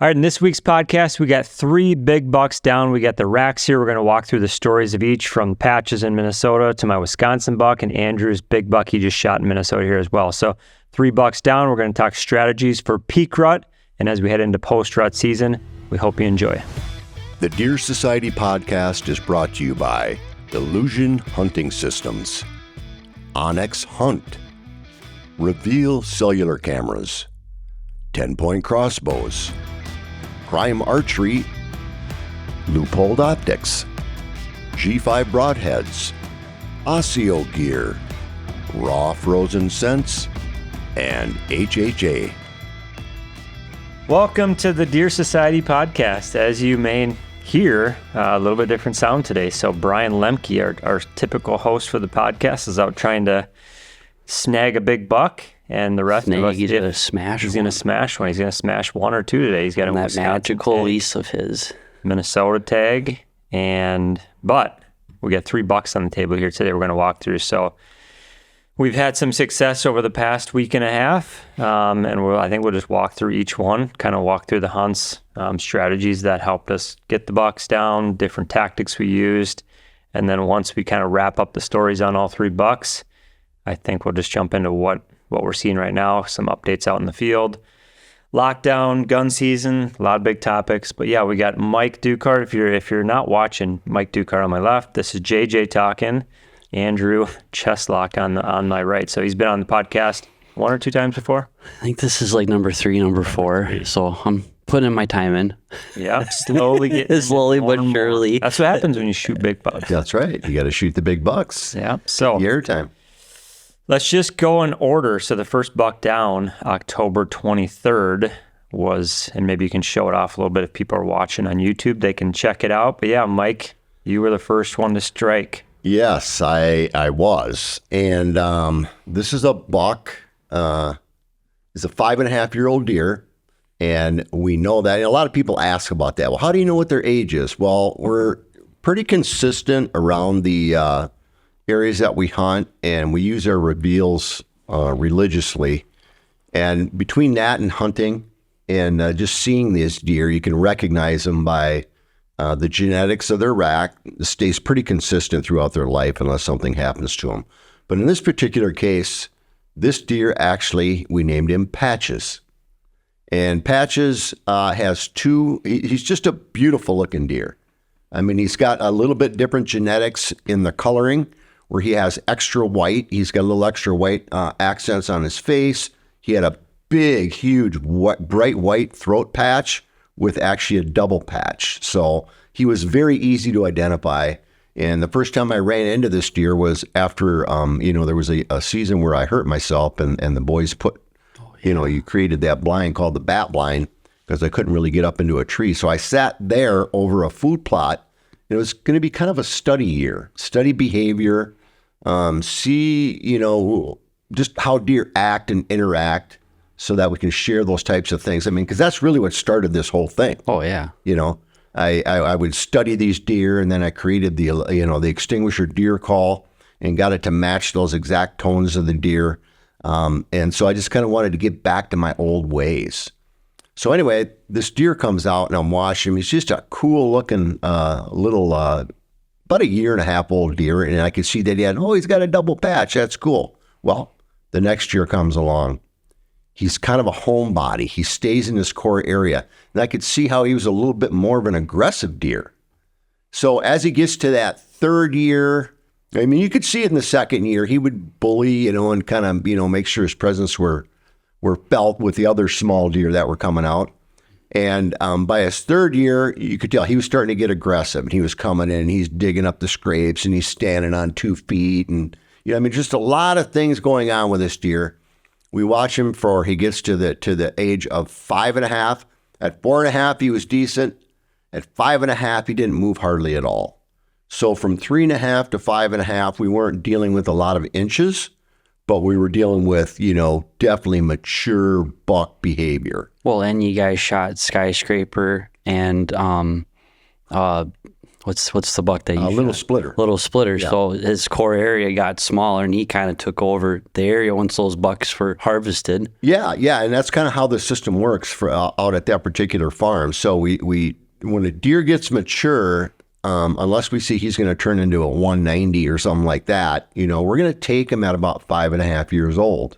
All right, in this week's podcast, we got 3 big bucks down. We got the racks here. We're going to walk through the stories of each, from Patches in Minnesota to my Wisconsin buck and Andrew's big buck he just shot in Minnesota here as well. So 3 bucks down. We're going to talk strategies for peak-rut. And as we head into post-rut season, we hope you enjoy. The Deer Society podcast is brought to you by Illusion Hunting Systems, Onyx Hunt, Reveal Cellular Cameras, 10-Point Crossbows, Prime Archery, Loophole Optics, G5 Broadheads, Osseo Gear, Raw Frozen Scents, and HHA. Welcome to the Deer Society podcast. As you may hear, a little bit different sound today. So Brian Lemke, our typical host for the podcast, is out trying to snag a big buck. And the rest of us, he's going to smash He's going to smash one. He's going to smash 1 or 2 today. He's got a that magical lease of his Minnesota tag. But we got 3 bucks on the table here today we're going to walk through. So we've had some success over the past week and a half. I think we'll just walk through each one, kind of walk through the hunts, strategies that helped us get the bucks down, different tactics we used. And then once we kind of wrap up the stories on all 3 bucks, I think we'll just jump into what we're seeing right now, some updates out in the field, lockdown, gun season, a lot of big topics. But yeah, we got Mike Ducart. If you're not watching, Mike Ducart on my left. This is JJ talking. Andrew Cheslock on my right. So he's been on the podcast 1 or 2 times before. I think this is like number 3, number 4. So I'm putting my time in. Yeah, slowly but surely. That's what happens when you shoot big bucks. That's right. You got to shoot the big bucks. Yeah. So year time. Let's just go in order. So the first buck down, October 23rd, was, and maybe you can show it off a little bit if people are watching on YouTube. They can check it out. But yeah, Mike, you were the first one to strike. Yes, I was. And this is a buck. It's a 5.5-year-old deer. And we know that. And a lot of people ask about that. Well, how do you know what their age is? Well, we're pretty consistent around the areas that we hunt, and we use our reveals religiously. And between that and hunting and just seeing these deer, you can recognize them by the genetics of their rack. It stays pretty consistent throughout their life unless something happens to them. But in this particular case, this deer actually, we named him Patches. And Patches has 2, he's just a beautiful looking deer. I mean, he's got a little bit different genetics in the coloring, where he has extra white. He's got a little extra white accents on his face. He had a big, huge, bright white throat patch with actually a double patch. So he was very easy to identify. And the first time I ran into this deer was after, there was a season where I hurt myself, and the boys put, you created that blind called the bat blind, because I couldn't really get up into a tree. So I sat there over a food plot. It was going to be kind of a study year, study behavior, see, just how deer act and interact so that we can share those types of things. I mean, because that's really what started this whole thing. Oh, yeah. I would study these deer, and then I created the extinguisher deer call and got it to match those exact tones of the deer. And so I just kind of wanted to get back to my old ways. So anyway, this deer comes out, and I'm watching him. He's just a cool looking little, about 1.5 year old deer. And I could see that he's got a double patch. That's cool. Well, the next year comes along. He's kind of a homebody. He stays in his core area. And I could see how he was a little bit more of an aggressive deer. So as he gets to that 3rd year, I mean, you could see it in the 2nd year, he would bully, and kind of, make sure his presence were felt with the other small deer that were coming out. And by his 3rd year, you could tell he was starting to get aggressive, and he was coming in, and he's digging up the scrapes, and he's standing on 2 feet. And, just a lot of things going on with this deer. We watch him he gets to the age of 5.5. At 4.5, he was decent. At 5.5, he didn't move hardly at all. So from 3.5 to 5.5, we weren't dealing with a lot of inches, but we were dealing with, definitely mature buck behavior. Well, and you guys shot Skyscraper and what's the buck that you Little shot? Splitter. Little Splitter. So his core area got smaller, and he kind of took over the area once those bucks were harvested. Yeah, and that's kind of how the system works for out at that particular farm. So we when a deer gets mature, unless we see he's going to turn into a 190 or something like that, we're going to take him at about 5.5 years old.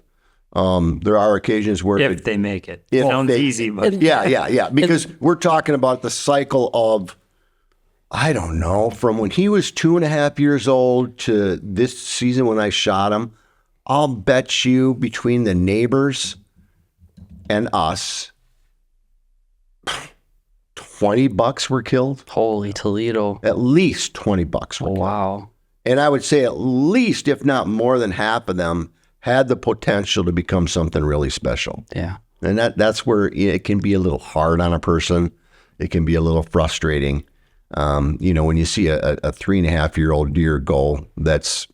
There are occasions where If they make it. If Sounds they- easy, but yeah, because we're talking about the cycle of, I don't know, from when he was 2.5 years old to this season when I shot him. I'll bet you between the neighbors and us, 20 bucks were killed. Holy Toledo. At least 20 bucks were Oh, killed. wow. And I would say at least, if not more than half of them, had the potential to become something really special. Yeah. And that's where it can be a little hard on a person. It can be a little frustrating. When you see a 3.5-year-old deer go that's,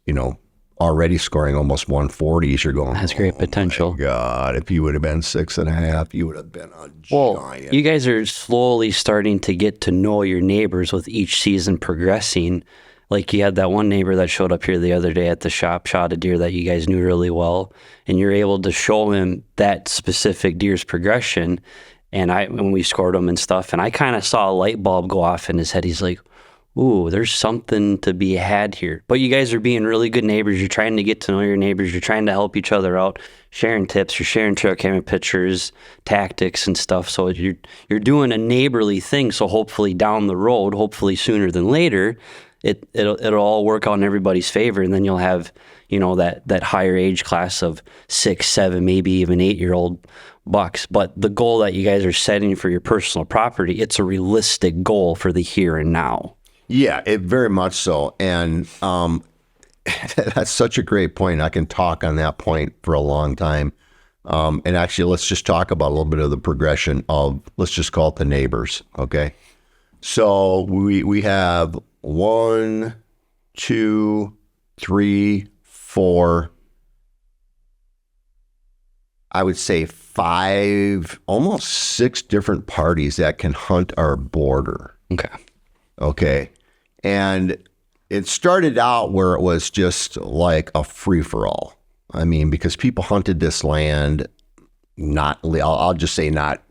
already scoring almost 140s, you're going, Has great potential. my God, if you would have been 6.5, you would have been a Well, giant. you guys are slowly starting to get to know your neighbors with each season progressing. Like you had that one neighbor that showed up here the other day at the shop, shot a deer that you guys knew really well, and you're able to show him that specific deer's progression. And when we scored him and stuff, and I kind of saw a light bulb go off in his head. He's like, ooh, there's something to be had here. But you guys are being really good neighbors. You're trying to get to know your neighbors. You're trying to help each other out, sharing tips. You're sharing trail camera pictures, tactics, and stuff. So you're doing a neighborly thing. So hopefully down the road, hopefully sooner than later, it'll all work out in everybody's favor, and then you'll have that higher age class of 6, 7, maybe even 8-year-old bucks. But the goal that you guys are setting for your personal property, it's a realistic goal for the here and now. Yeah, it very much so. And that's such a great point. I can talk on that point for a long time. And actually, let's just talk about a little bit of the progression of, let's just call it the neighbors, okay? So we have 1, 2, 3, 4, I would say 5, almost 6 different parties that can hunt our border. Okay. And it started out where it was just like a free-for-all. I mean, because people hunted this land I'll just say not,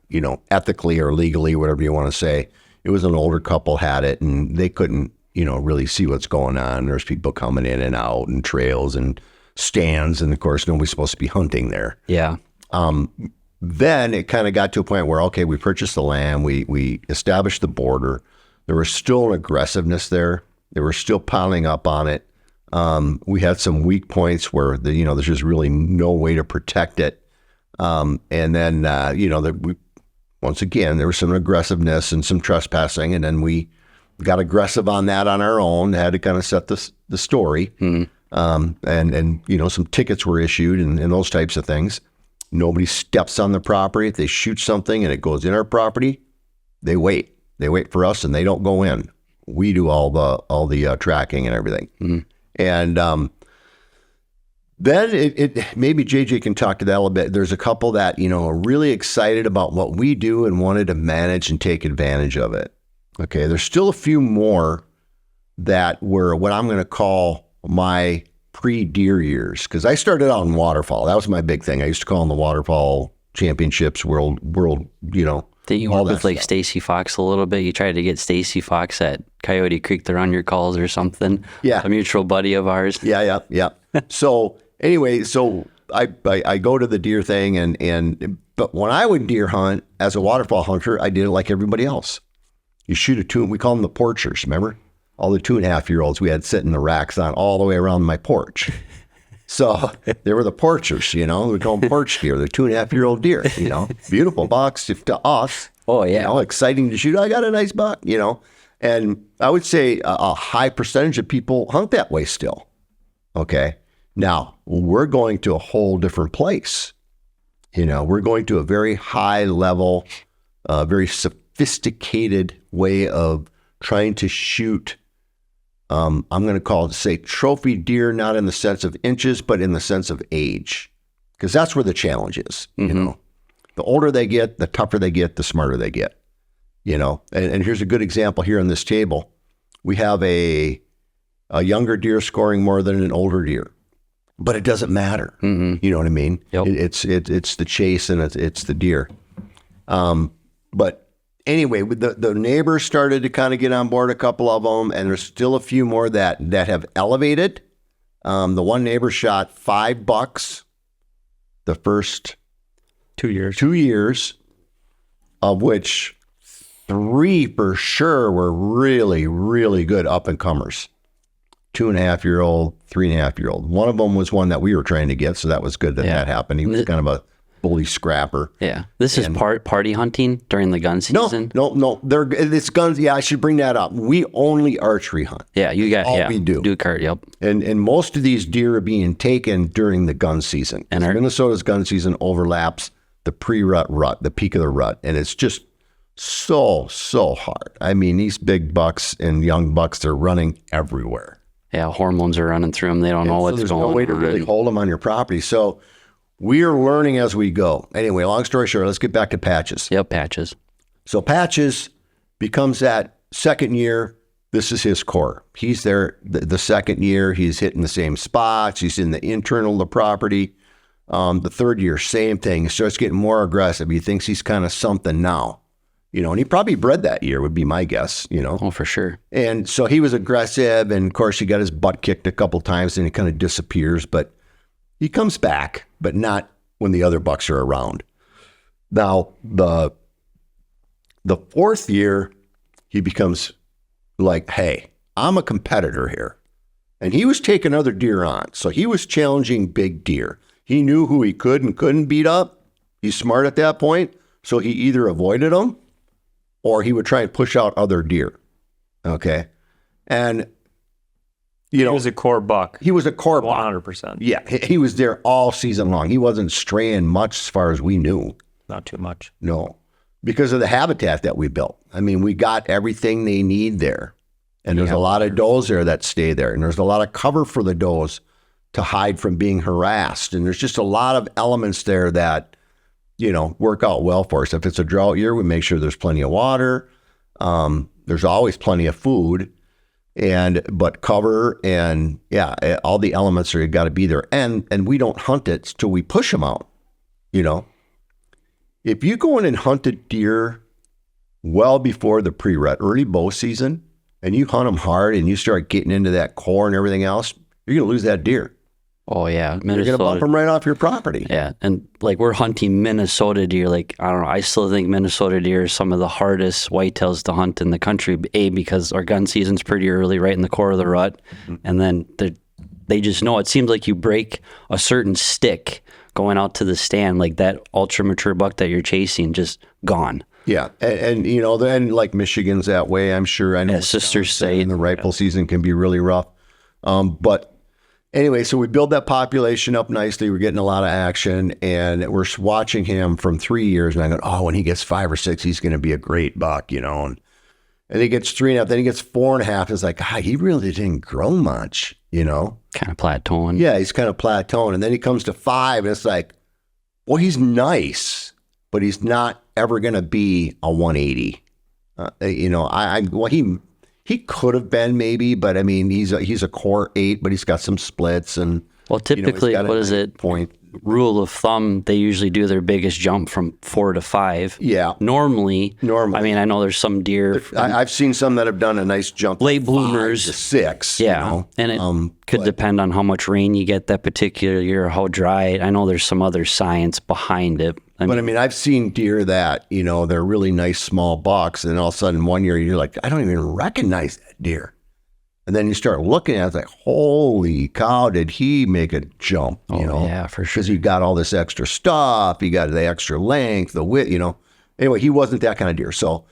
ethically or legally, whatever you want to say. It was an older couple had it, and they couldn't, really see what's going on. There's people coming in and out and trails and stands. And of course, nobody's supposed to be hunting there. Yeah. Then it kind of got to a point where, okay, we purchased the land, we established the border. There was still an aggressiveness there. They were still piling up on it. We had some weak points where there's just really no way to protect it. And then once again there was some aggressiveness and some trespassing, and then we got aggressive on that on our own. Had to kind of set the story. And some tickets were issued and those types of things. Nobody steps on the property. If they shoot something and it goes in our property, they wait. They wait for us and they don't go in. We do all the tracking and everything. Mm-hmm. And then it maybe JJ can talk to that a little bit. There's a couple that are really excited about what we do and wanted to manage and take advantage of it. Okay, there's still a few more that were what I'm going to call my pre-deer years, because I started out in waterfowl. That was my big thing. I used to call them the waterfowl championships, world. Did you work with like Stacy Fox a little bit? You tried to get Stacy Fox at Coyote Creek to run your calls or something? Yeah. A mutual buddy of ours. Yeah. So anyway, I go to the deer thing but when I would deer hunt as a waterfowl hunter, I did it like everybody else. You shoot a 2, we call them the porchers, remember? All the 2.5-year-olds we had sitting the racks on all the way around my porch. So they were the porchers, we call them porch deer. They're 2.5-year-old deer, beautiful bucks to us. Oh yeah. Exciting to shoot. I got a nice buck, and I would say a high percentage of people hunt that way still. Okay. Now we're going to a whole different place. We're going to a very high level, very sophisticated way of trying to shoot. I'm going to say trophy deer, not in the sense of inches, but in the sense of age, because that's where the challenge is. Mm-hmm. The older they get, the tougher they get, the smarter they get. And here's a good example here on this table. we have a younger deer scoring more than an older deer, but it doesn't matter. You know what I mean? Yep. It's the chase and it's the deer. But anyway, the neighbors started to kind of get on board, a couple of them, and there's still a few more that have elevated. The one neighbor shot 5 bucks the first 2 years. 2 years, of which 3 for sure were really, really good up and comers. 2.5-year-old, 3.5-year-old. One of them was one that we were trying to get, so that was good that happened. He was kind of a bully scrapper. Yeah. This is party hunting during the gun season? No. It's guns. Yeah, I should bring that up. We only archery hunt. Yeah, you got all we do. Do cart, yep. And most of these deer are being taken during the gun season. And Minnesota's gun season overlaps the pre-rut rut, the peak of the rut. And it's just so hard. I mean, these big bucks and young bucks, they're running everywhere. Yeah, hormones are running through them. They don't know what's there's going on. No way to really hold them on your property. So we are learning as we go. Anyway, long story short, let's get back to Patches. Yep, Patches. So Patches becomes that second year. This is his core. He's there the second year. He's hitting the same spots. He's in the internal of the property. The third year, same thing. He starts getting more aggressive. He thinks he's kind of something now. And he probably bred that year, would be my guess, Oh, for sure. And so he was aggressive, and of course he got his butt kicked a couple times, and he kind of disappears, but he comes back, but not when the other bucks are around. Now, the fourth year, he becomes like, hey, I'm a competitor here. And he was taking other deer on, so he was challenging big deer. He knew who he could and couldn't beat up. He's smart at that point, so he either avoided them, or he would try and push out other deer. Okay. And, He was a core buck. He was a core buck. 100%. Yeah. He was there all season long. He wasn't straying much as far as we knew. Not too much. No. Because of the habitat that we built. I mean, we got everything they need there. And there's a lot of does there that stay there. And there's a lot of cover for the does to hide from being harassed. And there's just a lot of elements there that, work out well for us. If it's a drought year, we make sure there's plenty of water. There's always plenty of food, but cover and all the elements are got to be there. And we don't hunt it till we push them out. If you go in and hunt a deer well before the pre-rut, early bow season, and you hunt them hard and you start getting into that core and everything else, you're going to lose that deer. Oh, yeah. You're going to bump them right off your property. Yeah. And we're hunting Minnesota deer. I don't know. I still think Minnesota deer are some of the hardest whitetails to hunt in the country. Because our gun season's pretty early, right in the core of the rut. Mm-hmm. And then they just know. It seems like you break a certain stick going out to the stand, like that ultra mature buck that you're chasing, just gone. Yeah. And then like Michigan's that way, I'm sure. I know Sister State. And the rifle season can be really rough. But anyway, so we build that population up nicely. We're getting a lot of action, and we're watching him from 3 years. And I go, when he gets 5 or 6, he's going to be a great buck, And he gets 3.5, then he gets 4.5. It's like, he really didn't grow much, Kind of plateauing. Yeah, he's kind of plateauing. And then he comes to 5, and it's like, well, he's nice, but he's not ever going to be a 180. He could have been maybe, but I mean, he's a core 8, but he's got some splits and. Well, typically, what is it? Rule of thumb, they usually do their biggest jump from 4 to 5. Yeah. Normally. I mean, I know there's some deer. I've seen some that have done a nice jump. Late bloomers. 5 to 6. Yeah. And it could depend on how much rain you get that particular year, how dry. I know there's some other science behind it. I've seen deer that, they're really nice small bucks, and all of a sudden one year you're like, I don't even recognize that deer. And then you start looking at it, it's like, holy cow, did he make a jump? Yeah, for sure. Because he got all this extra stuff, he got the extra length, the width, Anyway, he wasn't that kind of deer. So,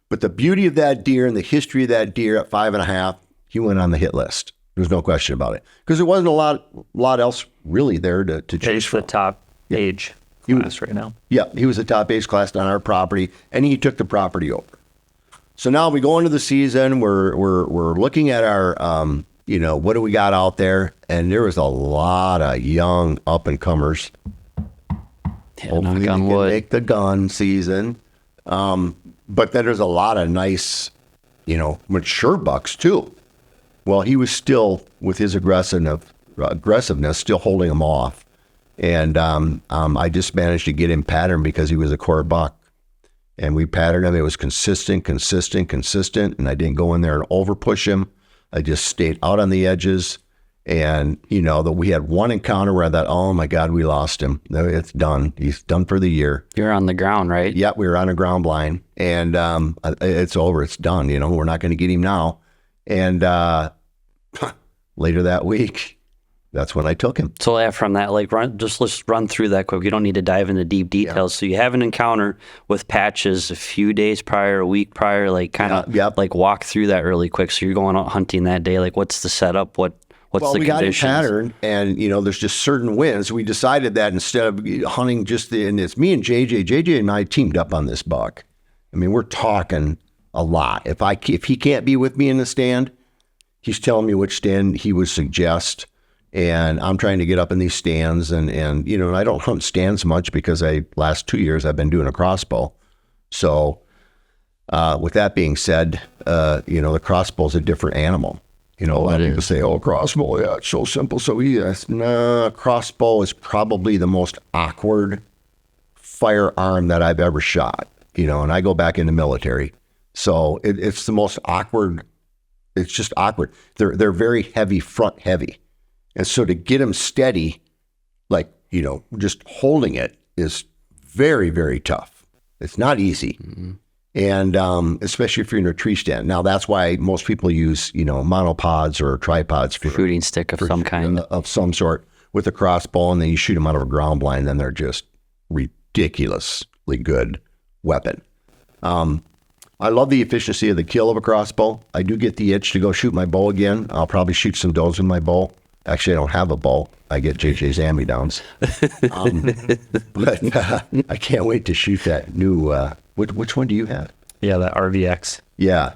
but the beauty of that deer and the history of that deer at 5.5, he went on the hit list. There's no question about it. Because there wasn't a lot else really there to choose. He's the top age class right now. Yeah, he was the top age class on our property, and he took the property over. So now we go into the season. We're looking at our, what do we got out there? And there was a lot of young up and comers. Yeah, hopefully knock on they can wood. make the gun season. But then there's a lot of nice mature bucks too. Well, he was still, with his aggressiveness, still holding them off. And I just managed to get him patterned because he was a core buck. And we patterned him. It was consistent. And I didn't go in there and over push him. I just stayed out on the edges. And, that we had one encounter where I thought, oh my God, we lost him. No, it's done. He's done for the year. You're on the ground, right? Yeah, we were on a ground blind. And it's over. It's done. We're not going to get him now. And later that week, that's when I took him. So from that, let's run through that quick. You don't need to dive into deep details. Yeah. So you have an encounter with patches a few days prior, a week prior, walk through that really quick. So you're going out hunting that day. Like, what's the setup? What's the conditions? Got a pattern, and there's just certain winds. We decided that instead of hunting and it's me and JJ and I teamed up on this buck. I mean, we're talking a lot. If he can't be with me in the stand, he's telling me which stand he would suggest. And I'm trying to get up in these stands, and I don't hunt stands much because last 2 years I've been doing a crossbow. So with that being said, the crossbow is a different animal. A lot of people say, oh, crossbow, yeah, it's so simple, so easy. No, crossbow is probably the most awkward firearm that I've ever shot, and I go back in the military. So it's the most awkward. It's just awkward. They're very heavy, front heavy. And so to get them steady, just holding it is very, very tough. It's not easy. Mm-hmm. And especially if you're in a tree stand. Now, that's why most people use, monopods or tripods for shooting stick of some kind. Of some sort with a crossbow, and then you shoot them out of a ground blind, then they're just ridiculously good weapon. I love the efficiency of the kill of a crossbow. I do get the itch to go shoot my bow again. I'll probably shoot some does with my bow. Actually, I don't have a bow. I get JJ's hand-me-downs. But I can't wait to shoot that new, which one do you have? Yeah, that RVX. Yeah.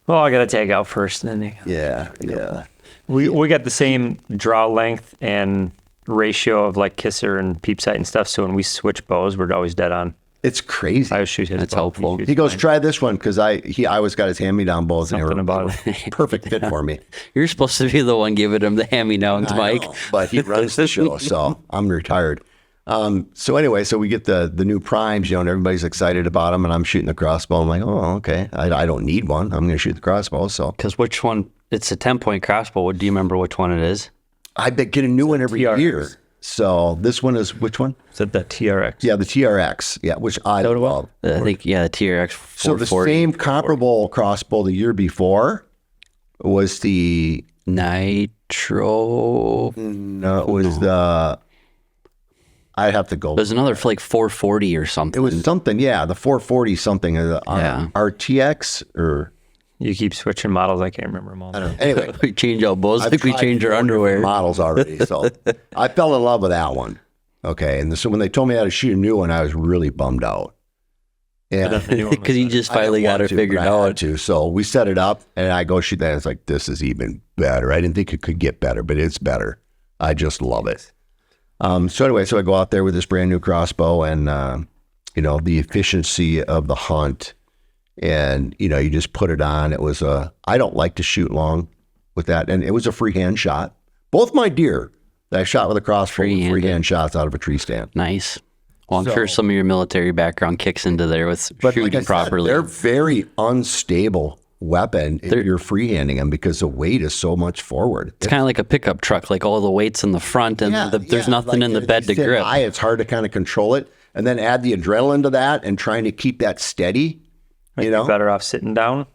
Well, I got to tag out first. Then yeah. We got the same draw length and ratio of kisser and peep sight and stuff. So when we switch bows, we're always dead on. It's crazy. I would shoot his. That's bow. helpful. He goes, try this one, because he always got his hand-me-down bows. Something and about it. Perfect fit for me. You're supposed to be the one giving him the hand-me-downs, Mike. Know, but he runs the show, so I'm retired. So anyway, so we get the new primes, and everybody's excited about them, and I'm shooting the crossbow. I'm like, oh, okay. I don't need one. I'm going to shoot the crossbow. So because which one? It's a 10-point crossbow. Do you remember which one it is? I get a new one every year. So this one is which one? Is that the TRX? Yeah, the TRX. Yeah, which I love. I think, the TRX 440. So the same comparable crossbow the year before was the Nitro. No, it was the. I have to go. There's another 440 or something. It was something, yeah, the 440 something. RTX or. You keep switching models. I can't remember them all. I don't know. Anyway, we change our bows like we change our underwear. Models already. So I fell in love with that one. Okay. And so when they told me how to shoot a new one, I was really bummed out. Yeah. Because you just finally got it figured out. So we set it up, and I go shoot that. And it's like, this is even better. I didn't think it could get better, but it's better. I just love it. So anyway, so I go out there with this brand new crossbow, and, the efficiency of the hunt. And, you just put it on. It was I don't like to shoot long with that. And it was a freehand shot. Both my deer that I shot with a crossbow were freehand shots out of a tree stand. Nice. Well, I'm sure some of your military background kicks into there with shooting properly. They're very unstable weapon if you're freehanding them, because the weight is so much forward. It's kind of like a pickup truck, like all the weight's in the front and there's nothing in the bed to grip. It's hard to kind of control it. And then add the adrenaline to that and trying to keep that steady. You're better off sitting down.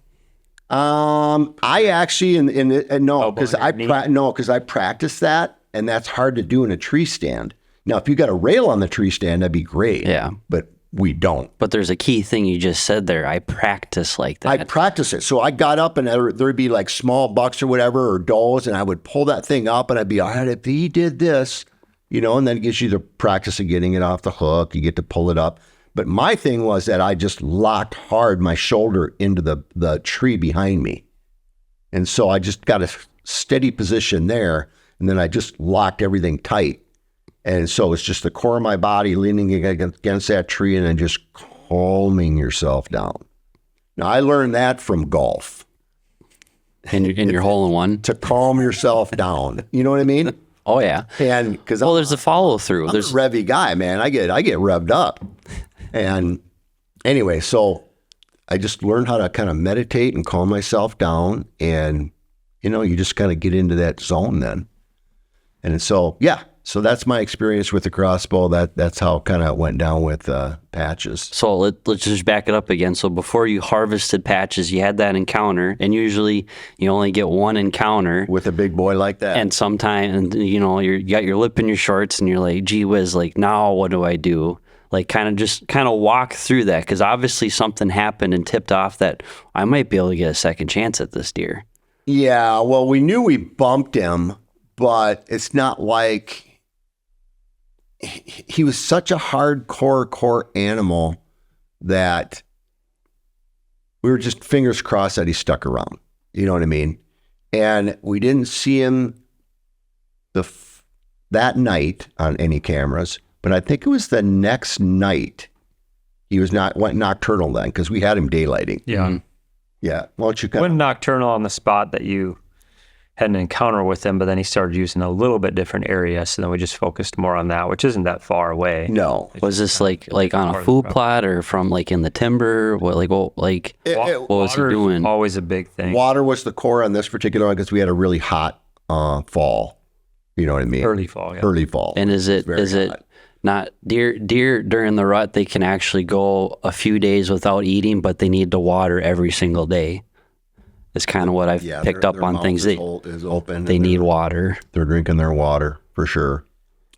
I actually because I practice that, and that's hard to do in a tree stand. Now, if you got a rail on the tree stand, that'd be great. Yeah, but we don't. But there's a key thing you just said there. I practice like that. I practice it. So I got up, and there'd be small bucks or whatever, or does, and I would pull that thing up, and I'd be, all right, if he did this, and then it gives you the practice of getting it off the hook. You get to pull it up. But my thing was that I just locked hard my shoulder into the tree behind me. And so I just got a steady position there, and then I just locked everything tight. And so it's just the core of my body leaning against that tree, and then just calming yourself down. Now, I learned that from golf in your hole in one. to calm yourself down. You know what I mean? Oh yeah. And because There's a follow through. I'm a revvy guy, man. I get revved up. And anyway, so I just learned how to kind of meditate and calm myself down. And, you just kind of get into that zone then. And so, yeah. So that's my experience with the Crossbow. That's how kind of went down with patches. So let's just back it up again. So before you harvested patches, you had that encounter, and usually you only get one encounter With a big boy like that. And sometimes, you got your lip in your shorts, and you're like, gee whiz, like now what do I do? Like kind of walk through that, because obviously something happened and tipped off that I might be able to get a second chance at this deer. Yeah, well, we knew we bumped him, but it's not like he was such a hardcore core animal that we were just fingers crossed that he stuck around. You know what I mean? And we didn't see him that night on any cameras, but I think it was the next night he went nocturnal then, because we had him daylighting. Yeah. Mm-hmm. Yeah. Why don't you Went nocturnal on the spot that you had an encounter with him, but then he started using a little bit different area. So then we just focused more on that, which isn't that far away. No. Was this like on a food plot or from like in the timber? What was he doing? Always a big thing. Water was the core on this particular one because we had a really hot fall. You know what I mean? Early fall. Yeah. Early fall. And is it not deer during the rut? They can actually go a few days without eating, but they need to water every single day. It's kind of what I've picked up on things. Is open. They need water. They're drinking their water for sure.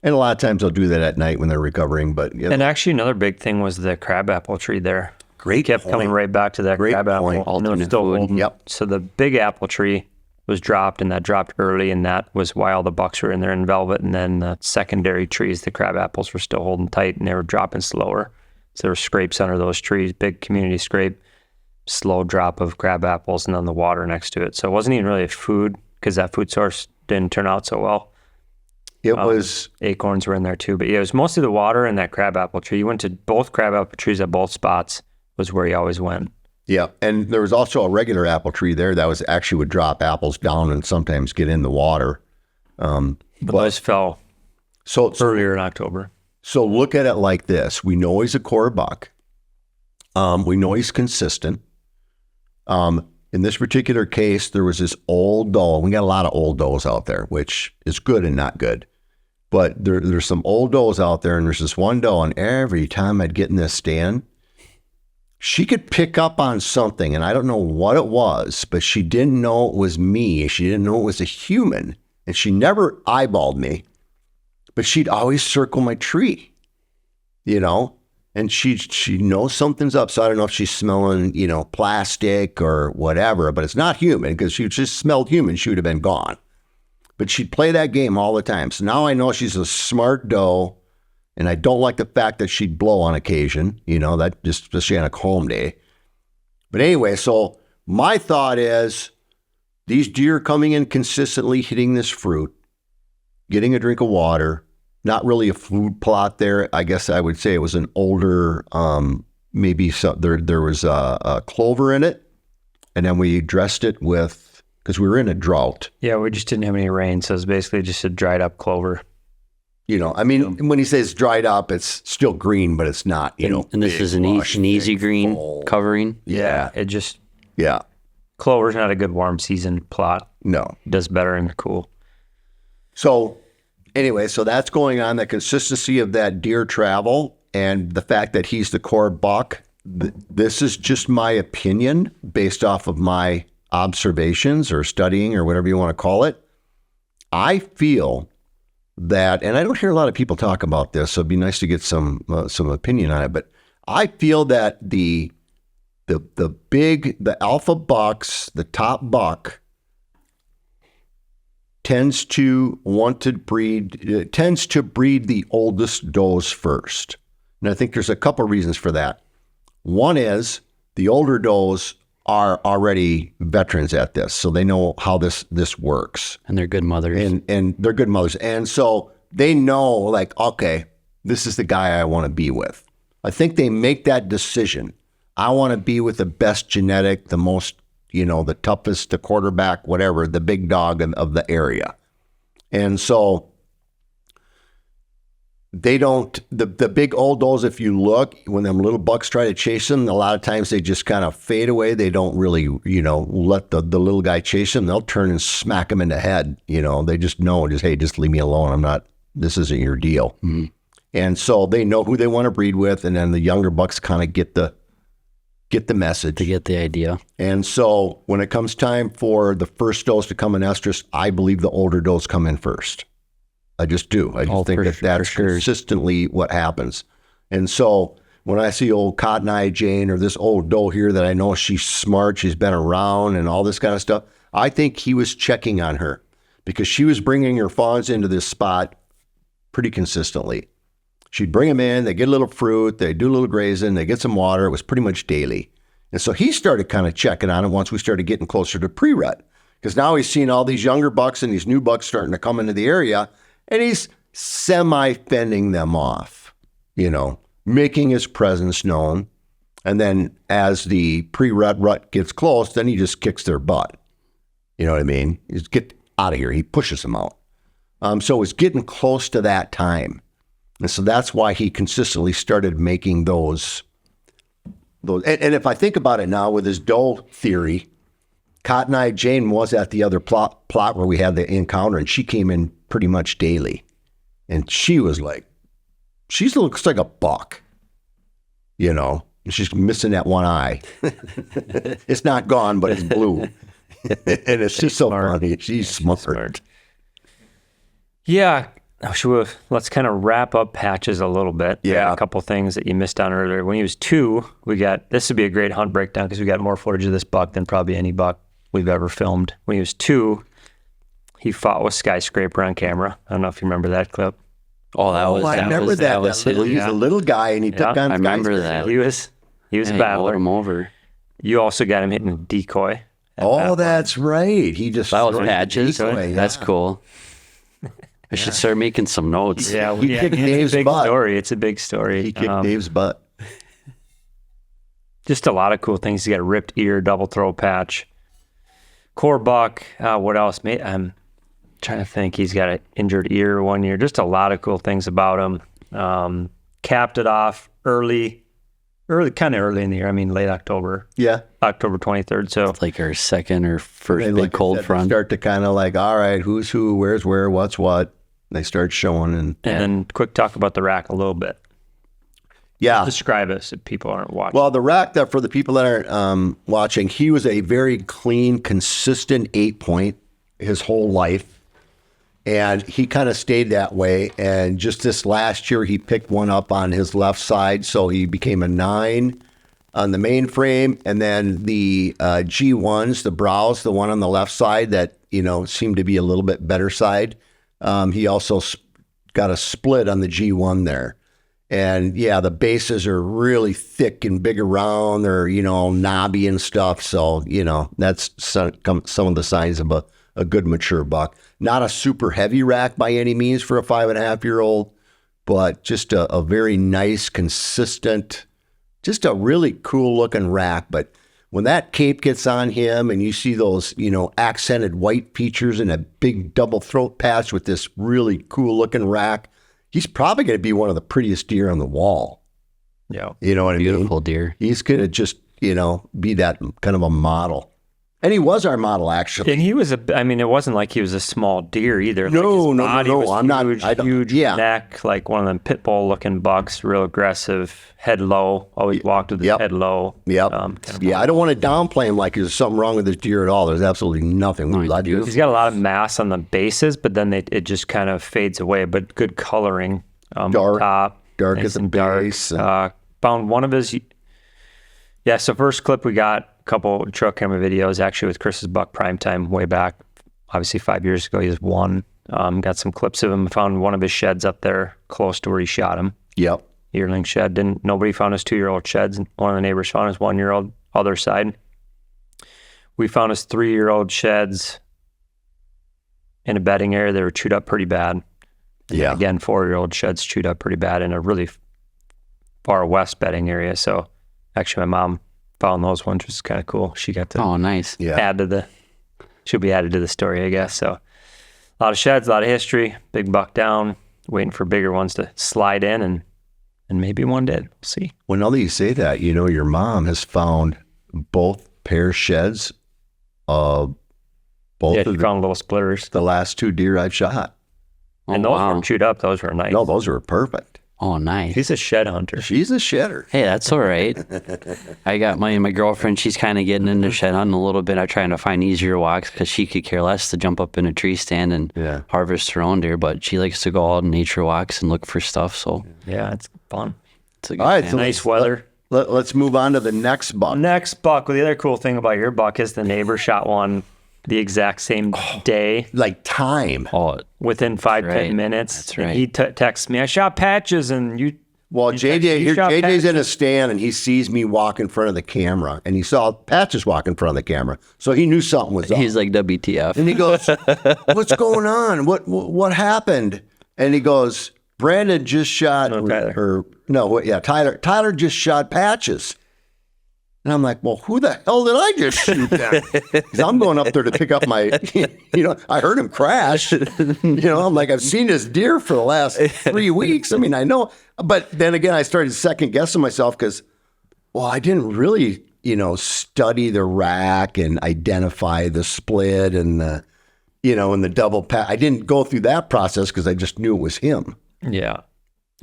And a lot of times they'll do that at night when they're recovering. But And actually, another big thing was the crabapple tree there. Great Kept point. coming right back to that Great crabapple. point. And it was still holding. Yep. So the big apple tree was dropped, and that dropped early, and that was why all the bucks were in there in velvet. And then the secondary trees, the crabapples were still holding tight, and they were dropping slower. So there were scrapes under those trees, big community scrape, slow drop of crab apples, and then the water next to it. So it wasn't even really a food, because that food source didn't turn out so well. It was acorns were in there too, but yeah, it was mostly the water and that crabapple tree. You went to both crabapple trees at both spots was where he always went. Yeah, and there was also a regular apple tree there that was actually would drop apples down and sometimes get in the water. But those fell So earlier in October. So look at it like this: we know he's a core buck. We know he's consistent. In this particular case, there was this old doe. We got a lot of old does out there, which is good and not good. But there's some old does out there, and there's this one doe, and every time I'd get in this stand, she could pick up on something, and I don't know what it was, but she didn't know it was me. She didn't know it was a human, and she never eyeballed me, but she'd always circle my tree, and she knows something's up. So I don't know if she's smelling, plastic or whatever, but it's not human, because she just smelled human. She would have been gone. But she'd play that game all the time. So now I know she's a smart doe, and I don't like the fact that she'd blow on occasion, that just especially on a calm day. But anyway, so my thought is these deer coming in consistently, hitting this fruit, getting a drink of water, not really a food plot there. I guess I would say it was an older, maybe there was a clover in it, and then we dressed it with, because we were in a drought. Yeah, we just didn't have any rain, so it's basically just a dried up clover. When he says dried up, it's still green, but it's not, And this is an easy green full covering. Yeah, it just, Yeah. clover's not a good warm season plot. No. It does better in the cool. So anyway, so that's going on, the consistency of that deer travel and the fact that he's the core buck. This is just my opinion based off of my observations or studying or whatever you want to call it. I feel that, and I don't hear a lot of people talk about this, so it'd be nice to get some opinion on it, but I feel that the alpha bucks, the top buck, tends to breed the oldest does first. And I think there's a couple reasons for that. One is the older does are already veterans at this, so they know how this works. And they're good mothers. And they're good mothers. And so they know, like, okay, this is the guy I want to be with. I think they make that decision I want to be with the best genetic, the most, the toughest, the quarterback, whatever, the big dog of the area. And so they don't, the big old does, if you look, when them little bucks try to chase them, a lot of times they just kind of fade away. They don't really, let the little guy chase them. They'll turn and smack him in the head. They just know, hey, just leave me alone. This isn't your deal. Mm-hmm. And so they know who they want to breed with. And then the younger bucks kind of get the message. To get the idea. And so when it comes time for the first does to come in estrus, I believe the older does come in first. I just do. I just think that's consistently what happens. And so when I see old Cotton Eye Jane or this old doe here that I know she's smart, she's been around and all this kind of stuff, I think he was checking on her because she was bringing her fawns into this spot pretty consistently. She'd bring them in, they get a little fruit, they do a little grazing, they get some water. It was pretty much daily. And so he started kind of checking on it once we started getting closer to pre-rut because now he's seeing all these younger bucks and these new bucks starting to come into the area. And he's semi-fending them off, making his presence known. And then as the pre-rut gets close, then he just kicks their butt. You know what I mean? He's get out of here. He pushes them out. So it's getting close to that time. And so that's why he consistently started making those. And if I think about it now with his doe theory, Cotton Eye Jane was at the other plot where we had the encounter, and she came in pretty much daily. And she was like, she looks like a buck, she's missing that one eye. It's not gone, but it's blue. And it's just so funny. She's smart. Yeah. Let's kind of wrap up Patches a little bit. Yeah. A couple things that you missed on earlier. When he was 2, this would be a great hunt breakdown because we got more footage of this buck than probably any buck we've ever filmed. When he was 2, he fought with Skyscraper on camera. I don't know if you remember that clip. Oh, I remember that. He's a little guy and he took on. I remember that. He was a battler. Him over. You also got him hitting a decoy. Oh, that's right. He just that was Patches. Decoy, That's cool. I should start making some notes. Yeah, he kicked Dave's butt. It's a big story. He kicked Dave's butt. Just a lot of cool things. He's got a ripped ear, double throat patch. Core buck. What else? I'm trying to think. He's got an injured ear one year. Just a lot of cool things about him. Capped it off kind of early in the year. I mean, late October. Yeah. October 23rd. So it's like our second or first big cold front. Start to kind of like, all right, who's who, where's where, what's what. They start showing. And then quick talk about the rack a little bit. Yeah. Describe us if people aren't watching. Well, the rack, that for the people that aren't watching, he was a very clean, consistent 8-point his whole life. And he kind of stayed that way. And just this last year, he picked one up on his left side. So he became a 9 on the main frame. And then the G1s, the brows, the one on the left side that, seemed to be a little bit better side. He also got a split on the G1 there. And yeah, the bases are really thick and big around. They're, knobby and stuff. So, that's some of the signs of a good mature buck. Not a super heavy rack by any means for a 5.5-year-old, but just a very nice, consistent, just a really cool looking rack. But when that cape gets on him and you see those, accented white features and a big double throat patch with this really cool looking rack, he's probably going to be one of the prettiest deer on the wall. Yeah. You know what I mean? Beautiful deer. He's going to just, be that kind of a model. And he was our model, actually. And he was it wasn't like he was a small deer either. No. I'm not. Huge neck, like one of them pit bull looking bucks, real aggressive, head low. Always walked with his head low. Yep. I don't want to downplay him like there's something wrong with this deer at all. There's absolutely nothing. He's got a lot of mass on the bases, but then it just kind of fades away. But good coloring. Dark top, at the base. Found one of his. Yeah. So first clip we got. Couple trail camera videos actually with Chris's buck primetime way back, obviously 5 years ago. He was 1. Got some clips of him. Found one of his sheds up there close to where he shot him. Yep. Yearling shed. Nobody found his 2-year-old sheds. One of the neighbors found his 1-year-old other side. We found his 3-year-old sheds in a bedding area. They were chewed up pretty bad. Yeah. Again, 4-year-old sheds chewed up pretty bad in a really far west bedding area. So actually my mom found those ones, which is kind of cool. She got to Oh, nice. Yeah. she'll be added to the story, I guess. So a lot of sheds, a lot of history, big buck down, waiting for bigger ones to slide in, and maybe one did. We'll see. Well, now that you say that, your mom has found both pair sheds of both Yeah, of she found little splitters. the last 2 deer I've shot. And those weren't chewed up. Those were nice. No, those were perfect. Oh, nice. He's a shed hunter. She's a shedder. Hey, that's all right. I got my girlfriend. She's kind of getting into shed hunting a little bit. I'm trying to find easier walks because she could care less to jump up in a tree stand and harvest her own deer. But she likes to go out on nature walks and look for stuff. So Yeah, it's fun. it's a good All right, thing. so Nice weather. Let's move on to the next buck. Next buck. Well, the other cool thing about your buck is the neighbor shot one the exact same day Like time. Oh, within 5-10 right. minutes. That's And right. he texts me, I shot patches, and you. Well, you JJ's shot in a stand and he sees me walk in front of the camera and he saw Patches walk in front of the camera. So he knew something was up. he's like WTF. And he goes, "What's going on? What happened?" And he goes, "Brandon just shot Tyler. Tyler just shot Patches." And I'm like, "Well, who the hell did I just shoot then?" Because I'm going up there to pick up my, I heard him crash. I'm like, I've seen this deer for the last 3 weeks. I mean, I know. But then again, I started second guessing myself because, well, I didn't really, study the rack and identify the split and the, and the double pat. I didn't go through that process because I just knew it was him. Yeah.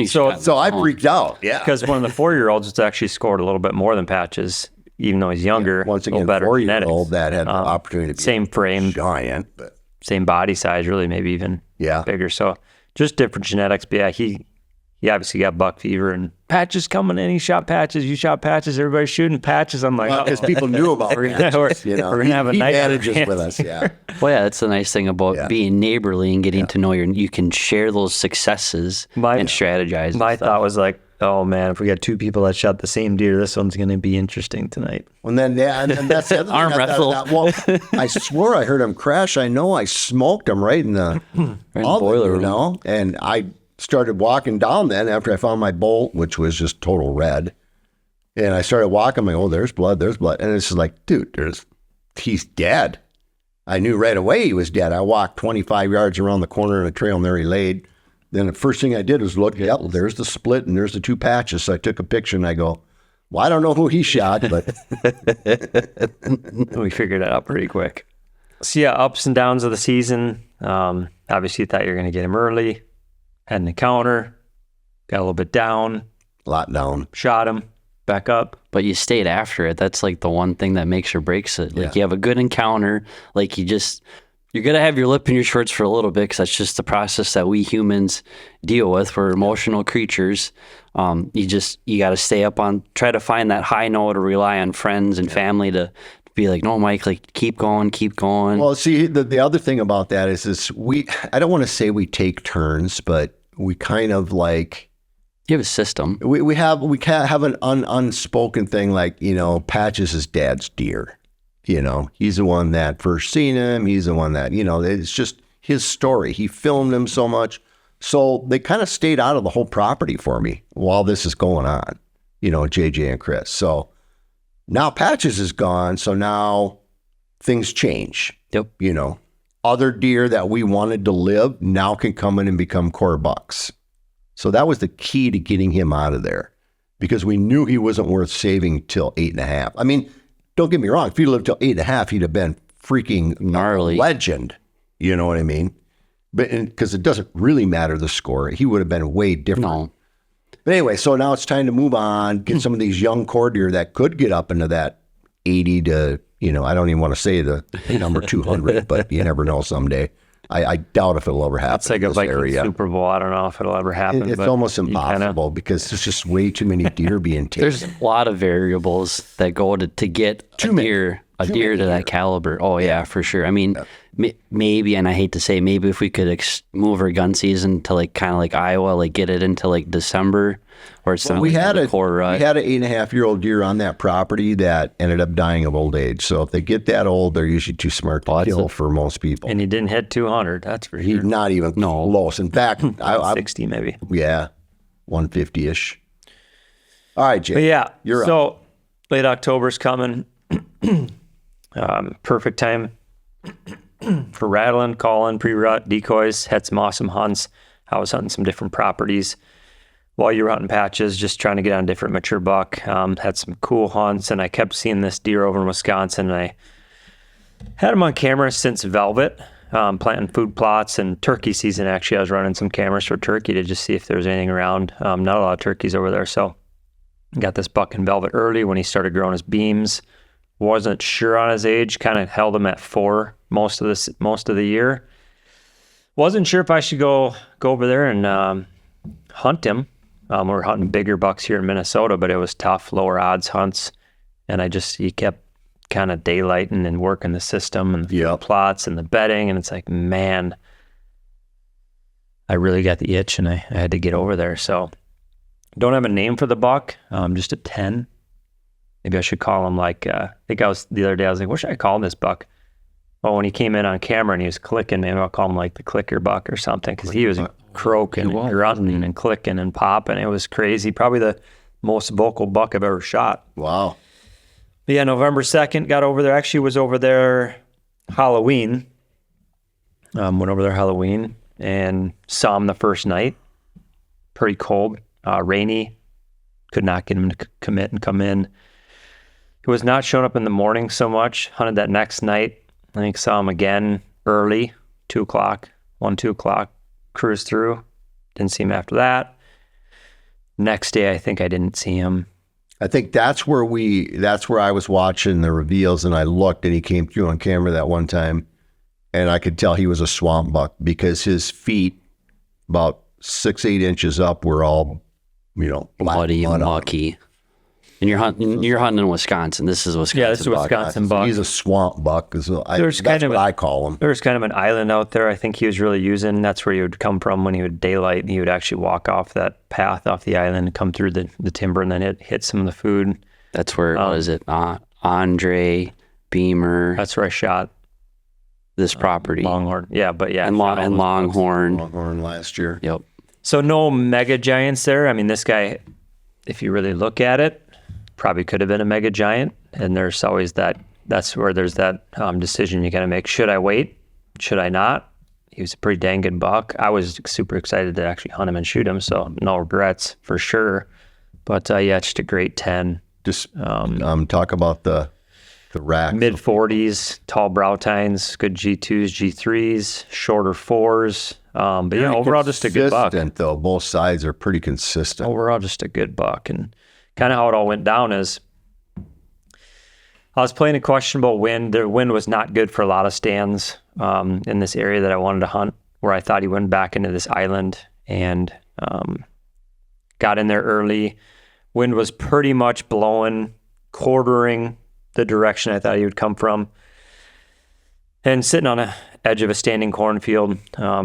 So I freaked out. Yeah. Because one of the 4-year-olds has actually scored a little bit more than Patches, even though he's younger. Once a little again, better 4-year-old genetics. that had the opportunity to be Same frame, giant, but same body size, really, maybe even yeah. bigger. So just different genetics. But yeah, he obviously got buck fever, and Patches coming in. He shot Patches. You shot Patches. Everybody's shooting Patches. I'm like, Because people knew about We're Patches, we're gonna have a he night manages with us. Yeah. Well, yeah, that's the nice thing about being neighborly and getting to know you can share those successes and strategize. My and stuff. thought was like, oh man, if we got 2 people that shot the same deer, this one's going to be interesting tonight. And then, and that's the other thing. Arm wrestle. I swore I heard him crash. I know I smoked him right in the boiler room. And I started walking down then after I found my bolt, which was just total red. And I started walking. I'm like, oh, there's blood. And it's just like, dude, he's dead. I knew right away he was dead. I walked 25 yards around the corner of the trail and there he laid. Then the first thing I did was look, yep, there's the split and there's the 2 patches. So I took a picture and I go, well, I don't know who he shot, but We figured it out pretty quick. So yeah, ups and downs of the season. Obviously, you thought you were going to get him early. Had an encounter. Got a little bit down. a lot down. Shot him. Back up. But you stayed after it. That's like the one thing that makes or breaks it. Like you have a good encounter. Like you're going to have your lip in your shorts for a little bit because that's just the process that we humans deal with. We're emotional creatures. You got to stay up on, try to find that high note or rely on friends and family to be like, no, Mike, like keep going. Well, see, the other thing about that is I don't want to say we take turns, but we kind of like, You have a system. we can't have an unspoken thing like, Patches is dad's deer. He's the one that first seen him. He's the one that, it's just his story. He filmed him so much. So they kind of stayed out of the whole property for me while this is going on, JJ and Chris. So now Patches is gone. So now things change. Yep. Other deer that we wanted to live now can come in and become core bucks. So that was the key to getting him out of there because we knew he wasn't worth saving till 8.5. I mean, don't get me wrong. If he'd lived till 8.5, he'd have been freaking Gnarly. legend. You know what I mean? But because it doesn't really matter the score, he would have been way different. No. But anyway, so now it's time to move on, get some of these young core deer that could get up into that 80 to, I don't even want to say the number 200, but you never know someday. I doubt if it'll ever happen. It's like in a this Viking area. Super Bowl. I don't know if it'll ever happen. It's but almost you impossible because there's just way too many deer being taken. There's a lot of variables that go to get a deer to that caliber. Oh yeah, for sure. I mean, maybe, and I hate to say, maybe if we could move our gun season to like kind of like Iowa, like get it into like December, or it's we had a core rut. We had an 8.5-year-old deer on that property that ended up dying of old age. So if they get that old, they're usually too smart to kill for most people. And he didn't hit 200. That's for He's sure. not even close. In fact, I 60 maybe. 150-ish. All right, Jay. But yeah, You're so late October's coming. Perfect time for rattling, calling, pre-rut, decoys. Had some awesome hunts. I was hunting some different properties while you were hunting patches, just trying to get on a different mature buck. Had some cool hunts, and I kept seeing this deer over in Wisconsin, and I had him on camera since Velvet, planting food plots, and turkey season. Actually, I was running some cameras for turkey to just see if there was anything around. Not a lot of turkeys over there, so got this buck in Velvet early when he started growing his beams. Wasn't sure on his age, kind of held him at 4 most of the year. Wasn't sure if I should go over there and hunt him. We're hunting bigger bucks here in Minnesota, but it was tough, lower odds hunts, and he kept kind of daylighting and working the system and the plots and the bedding, and it's like, man, I really got the itch, and I had to get over there. So don't have a name for the buck, just a 10. Maybe I should call him the other day, I was like, what should I call this buck? Well, when he came in on camera and he was clicking, maybe I'll call him like the clicker buck or something, because he was croaking and grunting and clicking and popping. It was crazy. Probably the most vocal buck I've ever shot. Wow. But yeah, November 2nd, got over there. Actually was over there Halloween. Went over there Halloween and saw him the first night. Pretty cold, rainy. Could not get him to commit and come in. He was not showing up in the morning so much. Hunted that next night. I think saw him again early, 2 o'clock, 2 o'clock. Cruised through. Didn't see him after that. Next day, I think I didn't see him. I think that's where I was watching the reveals, and I looked, and he came through on camera that one time, and I could tell he was a swamp buck because his feet, about 6-8 inches up, were all, bloody and mucky. And you're hunting in Wisconsin. This is Wisconsin. Yeah, this is Wisconsin buck. He's a swamp buck. That's what I call him. There was kind of an island out there I think he was really using. That's where he would come from when he would daylight, and he would actually walk off that path off the island and come through the timber, and then hit some of the food. That's where, what is it? Andre, Beamer. That's where I shot this property. Longhorn. Yeah, but yeah. And Longhorn. Longhorn last year. Yep. So no mega giants there. I mean, this guy, if you really look at it, probably could have been a mega giant, and there's always that's where there's that decision you got to make. Should I wait? Should I not? He was a pretty dang good buck. I was super excited to actually hunt him and shoot him, so no regrets for sure. But yeah, just a great 10. Just talk about the rack. Mid 40s, tall brow tines, good G2s, G3s, shorter 4s. But yeah, overall just a good buck. Consistent though, both sides are pretty consistent. Overall just a good buck. And kind of how it all went down is I was playing a questionable wind. The wind was not good for a lot of stands in this area that I wanted to hunt, where I thought he went back into this island, and got in there early. Wind was pretty much blowing, quartering the direction I thought he would come from, and sitting on a edge of a standing cornfield.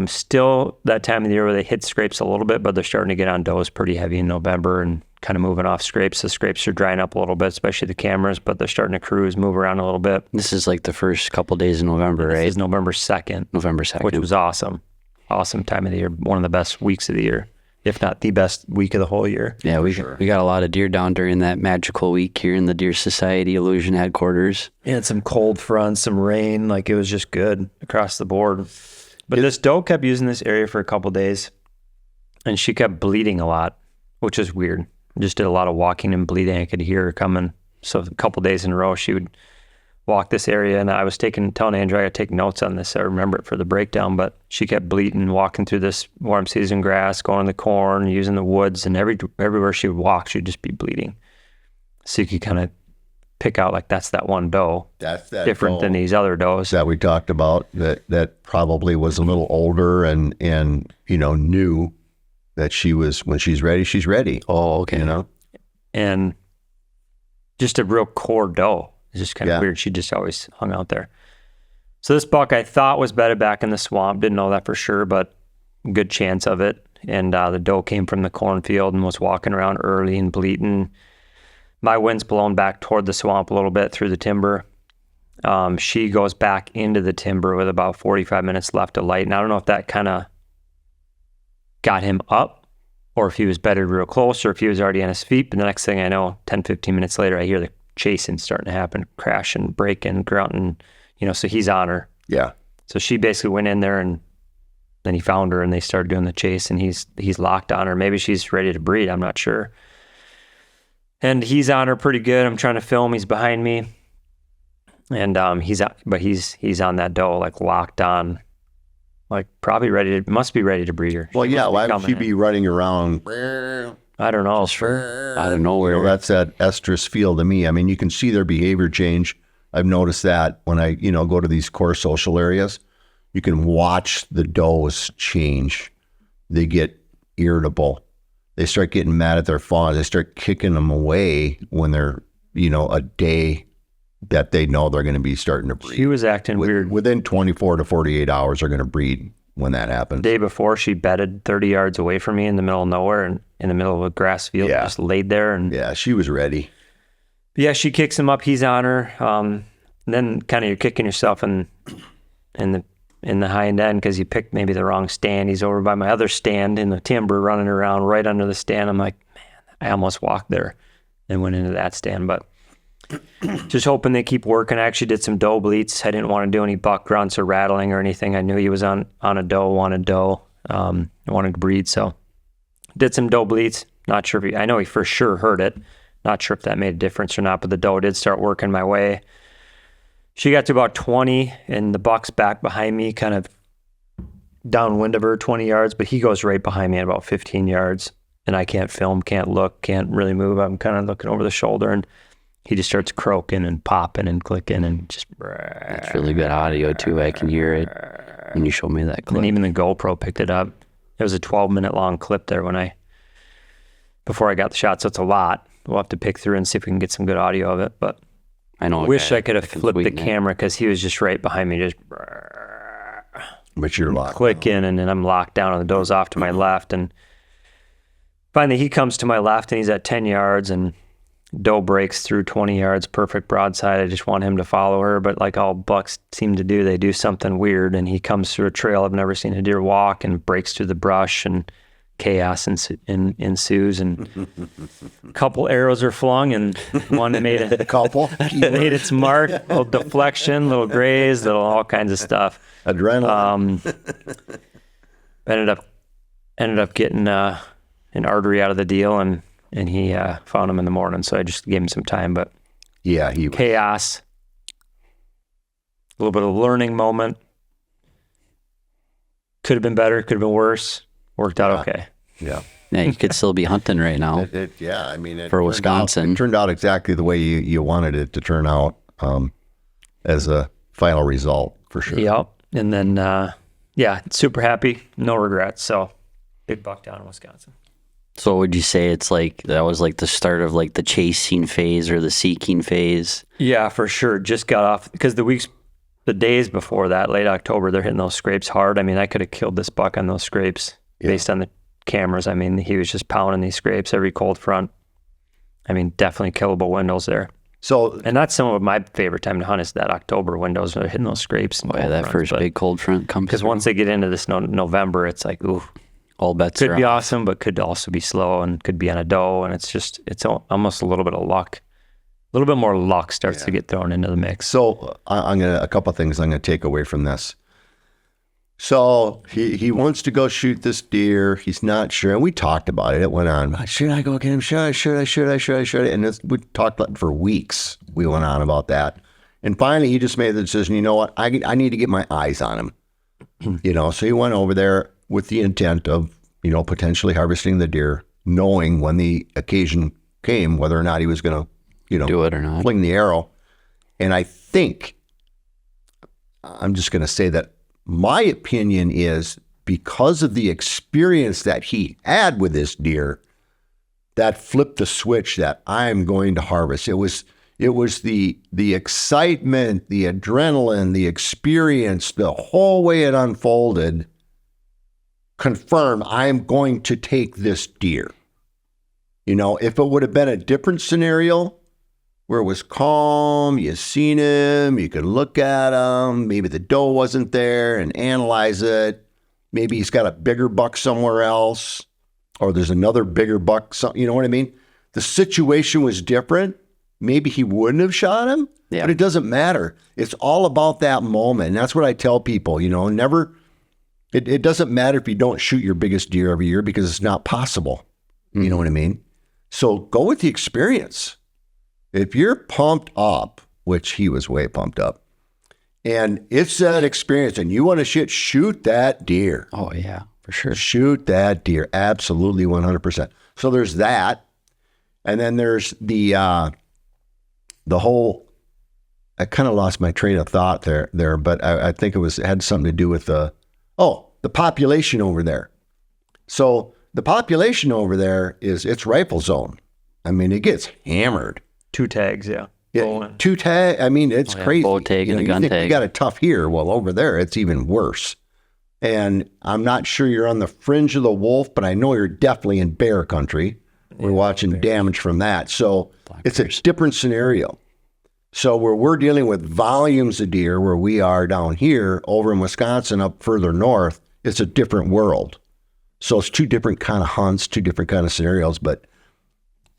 Still that time of the year where they hit scrapes a little bit, but they're starting to get on does pretty heavy in November and kind of moving off scrapes. The scrapes are drying up a little bit, especially the cameras, but they're starting to cruise, move around a little bit. This is like the first couple days in November, right? This is November 2nd. November 2nd. Which was awesome. Awesome time of the year. One of the best weeks of the year, if not the best week of the whole year. Yeah, we got a lot of deer down during that magical week here in the Deer Society Illusion headquarters. Yeah, some cold fronts, some rain. Like, it was just good across the board. But this doe kept using this area for a couple days, and she kept bleeding a lot, which is weird. Just did a lot of walking and bleeding. I could hear her coming. So a couple days in a row, she would walk this area, and I was telling Andrew I got to take notes on this. So I remember it for the breakdown, but she kept bleeding, walking through this warm season grass, going to the corn, using the woods, and everywhere she would walk, she'd just be bleeding. So you could kind of pick out, like, that's that one doe. That's that different doe than these other does that we talked about, that probably was a little older and knew that when she's ready, she's ready. Oh, okay. And just a real core doe. It's just kind of weird. She just always hung out there. So this buck I thought was bedded back in the swamp. Didn't know that for sure, but good chance of it. And the doe came from the cornfield and was walking around early and bleating. My wind's blown back toward the swamp a little bit through the timber. She goes back into the timber with about 45 minutes left of light. And I don't know if that kind of got him up, or if he was bedded real close, or if he was already on his feet. But the next thing I know, 10, 15 minutes later, I hear chasing starting to happen, crashing, breaking, grunting, so he's on her. Yeah. So she basically went in there, and then he found her, and they started doing the chase, and he's locked on her. Maybe she's ready to breed. I'm not sure. And he's on her pretty good. I'm trying to film. He's behind me. And he's on that doe, like locked on, like probably must be ready to breed her. Well, yeah. Why would she be running around? I don't know. Sure. Out of nowhere. That's that estrus feel to me. I mean, you can see their behavior change. I've noticed that when I, go to these core social areas, you can watch the does change. They get irritable. They start getting mad at their fawns. They start kicking them away when they're, a day that they know they're going to be starting to breed. She was acting weird. Within 24 to 48 hours, they're going to breed when that happens. The day before, she bedded 30 yards away from me in the middle of nowhere and in the middle of a grass field, just laid there. And yeah, she was ready. Yeah, she kicks him up. He's on her. And then kind of you're kicking yourself in the hind end because you picked maybe the wrong stand. He's over by my other stand in the timber running around right under the stand. I'm like, man, I almost walked there and went into that stand. But just hoping they keep working. I actually did some doe bleats. I didn't want to do any buck grunts or rattling or anything. I knew he was on a doe, wanted doe, wanted to breed. So did some doe bleats. Not sure if I know he for sure heard it. Not sure if that made a difference or not, but the doe did start working my way. She got to about 20 and the buck's back behind me, kind of downwind of her 20 yards, but he goes right behind me at about 15 yards and I can't film, can't look, can't really move. I'm kind of looking over the shoulder and he just starts croaking and popping and clicking and just... It's really good audio too. I can hear it when you show me that clip. And even the GoPro picked it up. It was a 12-minute long clip there before I got the shot, so it's a lot. We'll have to pick through and see if we can get some good audio of it, but I know. I wish I could have flipped the camera because he was just right behind me, just but you're locked clicking, and then I'm locked down and the doe's off to my left, and finally he comes to my left and he's at 10 yards and doe breaks through 20 yards, perfect broadside. I just want him to follow her, but like all bucks seem to do, they do something weird, and he comes through a trail I've never seen a deer walk and breaks through the brush, and chaos ensues, and a couple arrows are flung, and one made a couple made its mark, little deflection, little graze, little all kinds of stuff. Adrenaline. Ended up getting an artery out of the deal, and he found him in the morning, so I just gave him some time. But yeah, chaos, a little bit of a learning moment. Could have been better, could have been worse. Worked out okay. Yeah. Yeah, you could still be hunting right now. For Wisconsin. It turned out exactly the way you wanted it to turn out as a final result, for sure. Yep. And then, super happy. No regrets. So, big buck down in Wisconsin. So would you say it's like, that was like the start of like the chasing phase or the seeking phase? Yeah, for sure. Just got off, because the days before that, late October, they're hitting those scrapes hard. I mean, I could have killed this buck on those scrapes based on the cameras. I mean, he was just pounding these scrapes every cold front. I mean, definitely killable windows there. So, and that's some of my favorite time to hunt is that October windows when they're hitting those scrapes. Oh yeah, that first big cold front comes. Because once they get into this November, it's like, ooh, all bets are could be awesome, but could also be slow and could be on a doe. And it's almost a little bit of luck. A little bit more luck starts to get thrown into the mix. So a couple of things I'm going to take away from this. So he wants to go shoot this deer. He's not sure. And we talked about it. It went on. Should I go get him? Should I? And we talked about it for weeks. We went on about that. And finally, he just made the decision, you know what? I need to get my eyes on him. So he went over there with the intent of, potentially harvesting the deer, knowing when the occasion came, whether or not he was going to, do it or not, fling the arrow. And I think, I'm just going to say that my opinion is because of the experience that he had with this deer, that flipped the switch that I'm going to harvest. It was the excitement, the adrenaline, the experience, the whole way it unfolded confirmed I'm going to take this deer. If it would have been a different scenario where it was calm, you seen him, you could look at him, maybe the doe wasn't there and analyze it. Maybe he's got a bigger buck somewhere else, or there's another bigger buck, you know what I mean? The situation was different, maybe he wouldn't have shot him, Yeah. but it doesn't matter. It's all about that moment. And that's what I tell people, never, it doesn't matter if you don't shoot your biggest deer every year because it's not possible. You know what I mean? So go with the experience. If you're pumped up, which he was way pumped up, and it's that experience and you want to shoot that deer. Oh, yeah, for sure. Shoot that deer. Absolutely 100%. So there's that. And then there's the whole, I kind of lost my train of thought there, but I think it had something to do with the population over there. So the population over there it's rifle zone. I mean, it gets hammered. 2 tags, yeah. Yeah, 2 tag. I mean, it's crazy. Bow tag and a gun you think tag. You got it tough here. Well, over there, it's even worse. And I'm not sure you're on the fringe of the wolf, but I know you're definitely in bear country. We're watching damage from that. So it's a different scenario. So where we're dealing with volumes of deer, where we are down here, over in Wisconsin, up further north, it's a different world. So it's 2 different kind of hunts, 2 different kind of scenarios. But,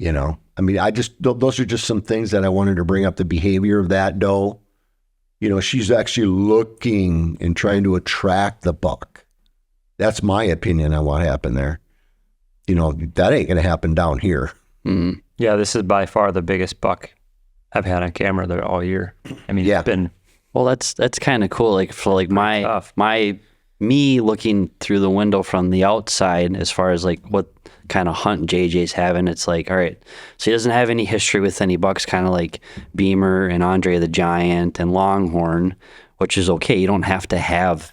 I mean, those are just some things that I wanted to bring up, the behavior of that doe. She's actually looking and trying to attract the buck. That's my opinion on what happened there. That ain't going to happen down here. Mm-hmm. Yeah, this is by far the biggest buck I've had on camera there all year. I mean, It's been Well, that's kind of cool. Like for like tough. me looking through the window from the outside, as far as like what kind of hunt JJ's having, it's like, all right, so he doesn't have any history with any bucks, kind of like Beamer and Andre the Giant and Longhorn, which is okay. You don't have to have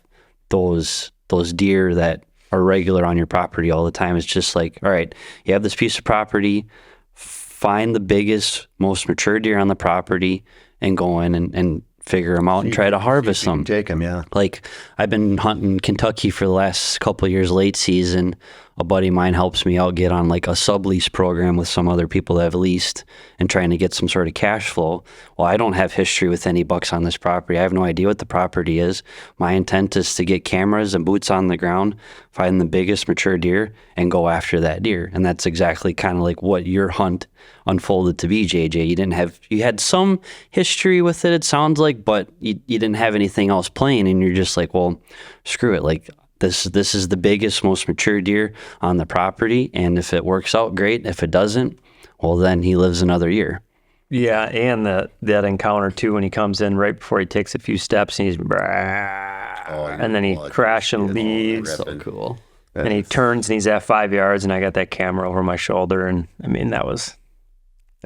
those deer that are regular on your property all the time. It's just like, all right, you have this piece of property, find the biggest, most mature deer on the property and go in and figure them out and try to harvest them. Take them, yeah. Like, I've been hunting Kentucky for the last couple of years, late season. A buddy of mine helps me out get on like a sublease program with some other people that have leased and trying to get some sort of cash flow. Well, I don't have history with any bucks on this property. I have no idea what the property is. My intent is to get cameras and boots on the ground, find the biggest mature deer, and go after that deer. And that's exactly kind of like what your hunt unfolded to be, JJ. You had some history with it, it sounds like, but you didn't have anything else playing, and you're just like, well, screw it. Like, this is the biggest, most mature deer on the property, and if it works out, great. If it doesn't, well, then he lives another year. Yeah, and that encounter too, when he comes in right before he takes a few steps and he's and then he crash and leaves. So cool. And he turns and he's at 5 yards, and I got that camera over my shoulder, and I mean that was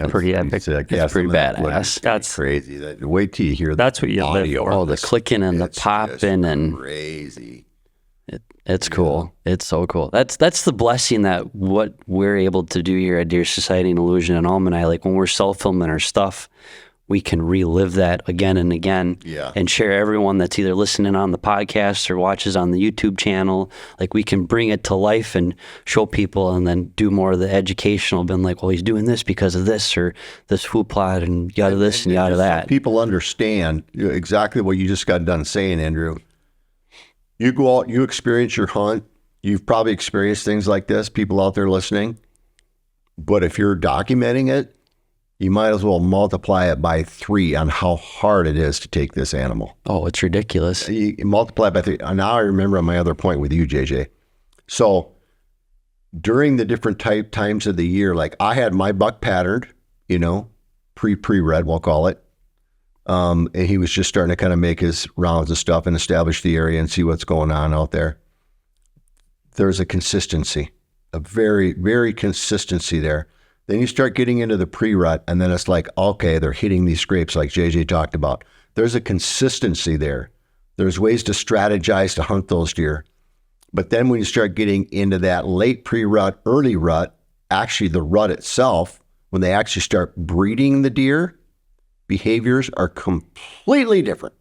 pretty epic. It's pretty badass. That's crazy. Wait till you hear That's what you live audio. for. Oh, the clicking and the It's popping, and crazy. it's cool. It's so cool. That's the blessing that what we're able to do here at Deer Society and Illusion and Almanac. Like, when we're self-filming our stuff, we can relive that again and again, and share everyone that's either listening on the podcast or watches on the YouTube channel. Like, we can bring it to life and show people, and then do more of the educational, been like, well, he's doing this because of this, or this food plot, and yada this and yada that. People understand exactly what you just got done saying, Andrew. You go out, you experience your hunt. You've probably experienced things like this, people out there listening. But if you're documenting it, you might as well multiply it by 3 on how hard it is to take this animal. Oh, it's ridiculous. You multiply it by 3. Now I remember my other point with you, JJ. So during the different times of the year, like I had my buck patterned, pre-rut, we'll call it. And he was just starting to kind of make his rounds and stuff and establish the area and see what's going on out there. There's a consistency, a very, very consistency there. Then you start getting into the pre-rut, and then it's like, okay, they're hitting these scrapes like JJ talked about. There's a consistency there. There's ways to strategize to hunt those deer. But then when you start getting into that late pre-rut, early rut, actually the rut itself, when they actually start breeding the deer, behaviors are completely different.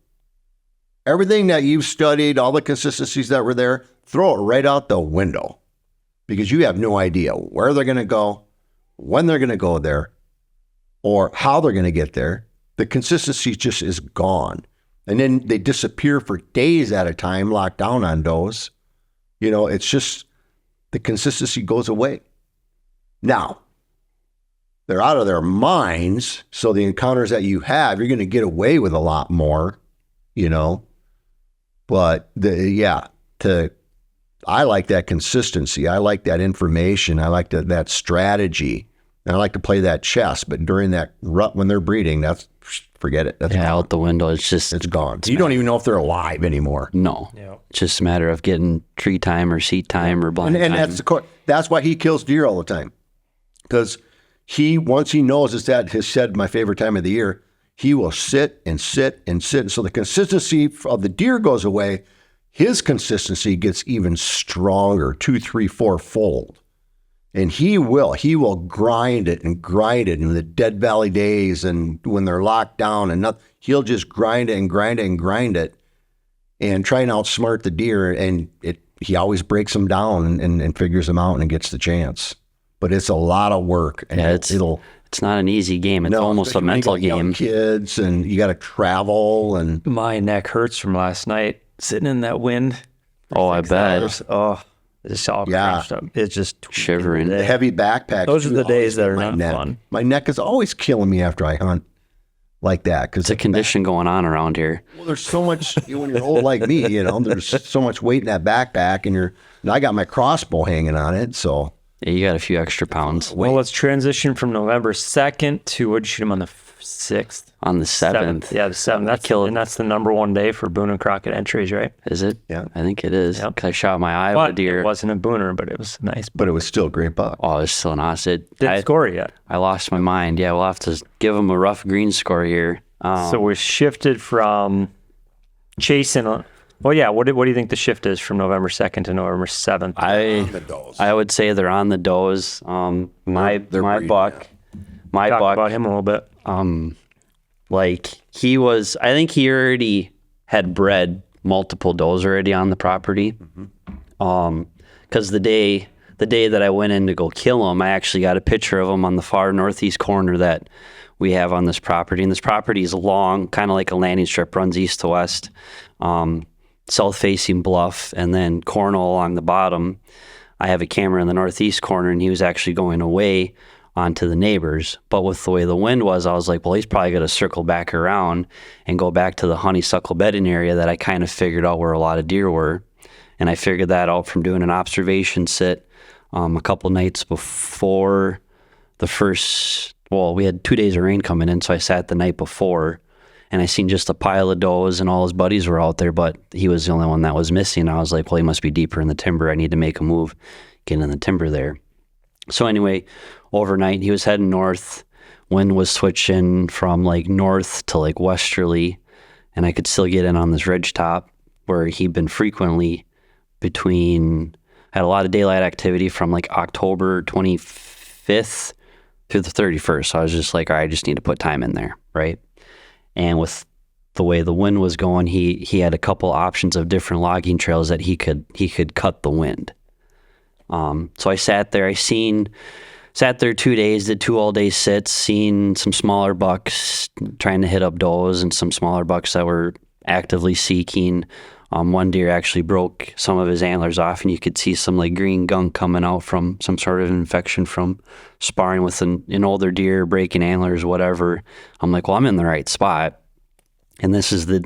Everything that you've studied, all the consistencies that were there, throw it right out the window, because you have no idea where they're going to go, when they're going to go there, or how they're going to get there. The consistency just is gone. And then they disappear for days at a time, locked down on does. It's just the consistency goes away. Now, they're out of their minds. So the encounters that you have, you're going to get away with a lot more, you know. But I like that consistency. I like that information. I like that strategy. And I like to play that chess. But during that rut when they're breeding, forget it. That's gone. Out the window. It's gone. You don't even know if they're alive anymore. No. Yep. It's just a matter of getting tree time or seat time or blind time. And that's why he kills deer all the time. Because once he knows it's that his said my favorite time of the year, he will sit and sit and sit. And so the consistency of the deer goes away. His consistency gets even stronger, 2, 3, 4-fold. And he will grind it in the Dead Valley days and when they're locked down and nothing, he'll just grind it and grind it and grind it and try and outsmart the deer. And he always breaks them down and figures them out and gets the chance. But it's a lot of work. And it's not an easy game. It's almost a mental game. Young kids and you got to travel and My neck hurts from last night sitting in that wind. Oh, I bet. It's all crashed up. It's just Shivering. the heavy backpacks. Those are the days that are my not neck. fun. My neck is always killing me after I hunt like that. Because It's a condition going on around here. well, there's so much when you're old like me, you know, there's so much weight in that backpack and I got my crossbow hanging on it. So Yeah, you got a few extra pounds. Well, let's transition from November 2nd to, what'd you shoot him on the 6th? On the 7th. Yeah, the 7th. That's the number one day for Boone and Crockett entries, right? Is it? Yeah. I think it is. Yep. 'Cause I shot my Iowa But deer. it wasn't a Booner, but it was nice. but it was still a great buck. Oh, it's still an awesome. Didn't score yet. I lost my mind. Yeah, we'll have to give him a rough green score here. So we shifted from chasing. Well, yeah. What do you think the shift is from November 2nd to November 7th? I would say they're on the does. My buck, Talk about him a little bit. like I think he already had bred multiple does already on the property. Because the day that I went in to go kill him, I actually got a picture of him on the far northeast corner that we have on this property. And this property is long, kind of like a landing strip, runs east to west, south-facing bluff, and then cornel along the bottom. I have a camera in the northeast corner, and he was actually going away onto the neighbors. But with the way the wind was, I was like, well, he's probably going to circle back around and go back to the honeysuckle bedding area that I kind of figured out where a lot of deer were. And I figured that out from doing an observation sit a couple nights before the first, well, we had 2 days of rain coming in, so I sat the night before, and I seen just a pile of does, and all his buddies were out there, but he was the only one that was missing. I was like, well, he must be deeper in the timber. I need to make a move, get in the timber there. So anyway, overnight, he was heading north. Wind was switching from like north to like westerly, and I could still get in on this ridge top where he'd been frequently had a lot of daylight activity from like October 25th through the 31st. So I was just like, all right, I just need to put time in there, right? And with the way the wind was going, he had a couple options of different logging trails that he could cut the wind. So I sat there. Sat there 2 days, did 2 all-day sits, seen some smaller bucks trying to hit up does and some smaller bucks that were actively seeking. One deer actually broke some of his antlers off, and you could see some like green gunk coming out from some sort of infection from sparring with an older deer, breaking antlers, whatever. I'm like, well, I'm in the right spot. And this is the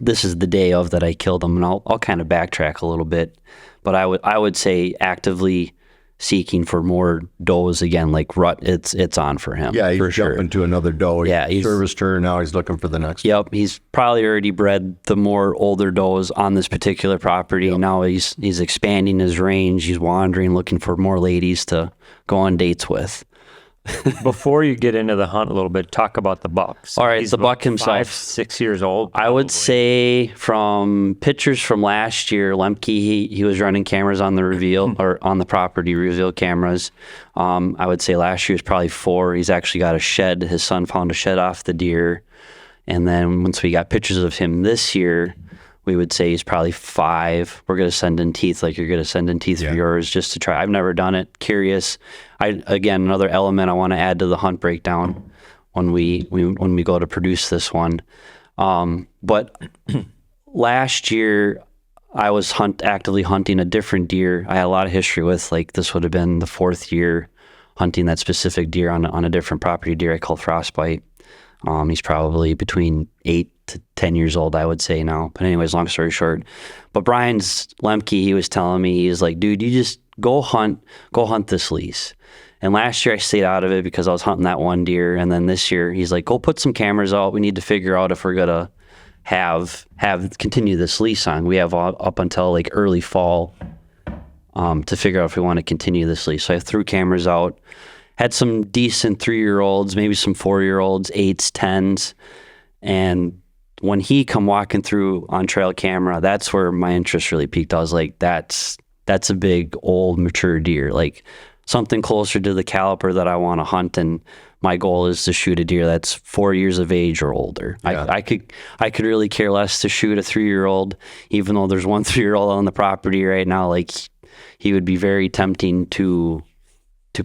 day of that I killed him, and I'll kind of backtrack a little bit, but I would say actively seeking for more does again, like rut. It's on for him. Yeah, he's for jumping to another doe. Yeah, he's serviced her. Now he's looking for the next. Yep, he's probably already bred the more older does on this particular property. Yep. Now he's expanding his range. He's wandering, looking for more ladies to go on dates with. Before you get into the hunt a little bit, talk about the bucks. All right, He's the buck about himself. 5-6 years old. I would say from pictures from last year, Lemke, he was running cameras on the reveal or on the property reveal cameras. I would say last year was probably 4. He's actually got a shed. His son found a shed off the deer. And then once we got pictures of him this year, we would say he's probably 5. We're going to send in teeth like you're going to send in teeth for yours just to try. I've never done it. Curious. Again, another element I want to add to the hunt breakdown when we go to produce this one. But last year I was actively hunting a different deer I had a lot of history with. Like this would have been the 4th year hunting that specific deer on a different property deer I call frostbite. He's probably between 8 to 10 years old, I would say now. But anyways, long story short. But Brian's Lemke, he was telling me, he's like, dude, you just go hunt this lease. And last year I stayed out of it because I was hunting that one deer. And then this year he's like, go put some cameras out. We need to figure out if we're going to continue this lease on. We have up until like early fall to figure out if we want to continue this lease. So I threw cameras out. Had some decent 3-year-olds, maybe some 4-year-olds, 8s, 10s. And when he come walking through on trail camera, that's where my interest really peaked. I was like, that's a big, old, mature deer. Like something closer to the caliber that I want to hunt. And my goal is to shoot a deer that's 4 years of age or older. Yeah. I could really care less to shoot a 3-year-old, even though there's one 3-year-old on the property right now. Like he would be very tempting to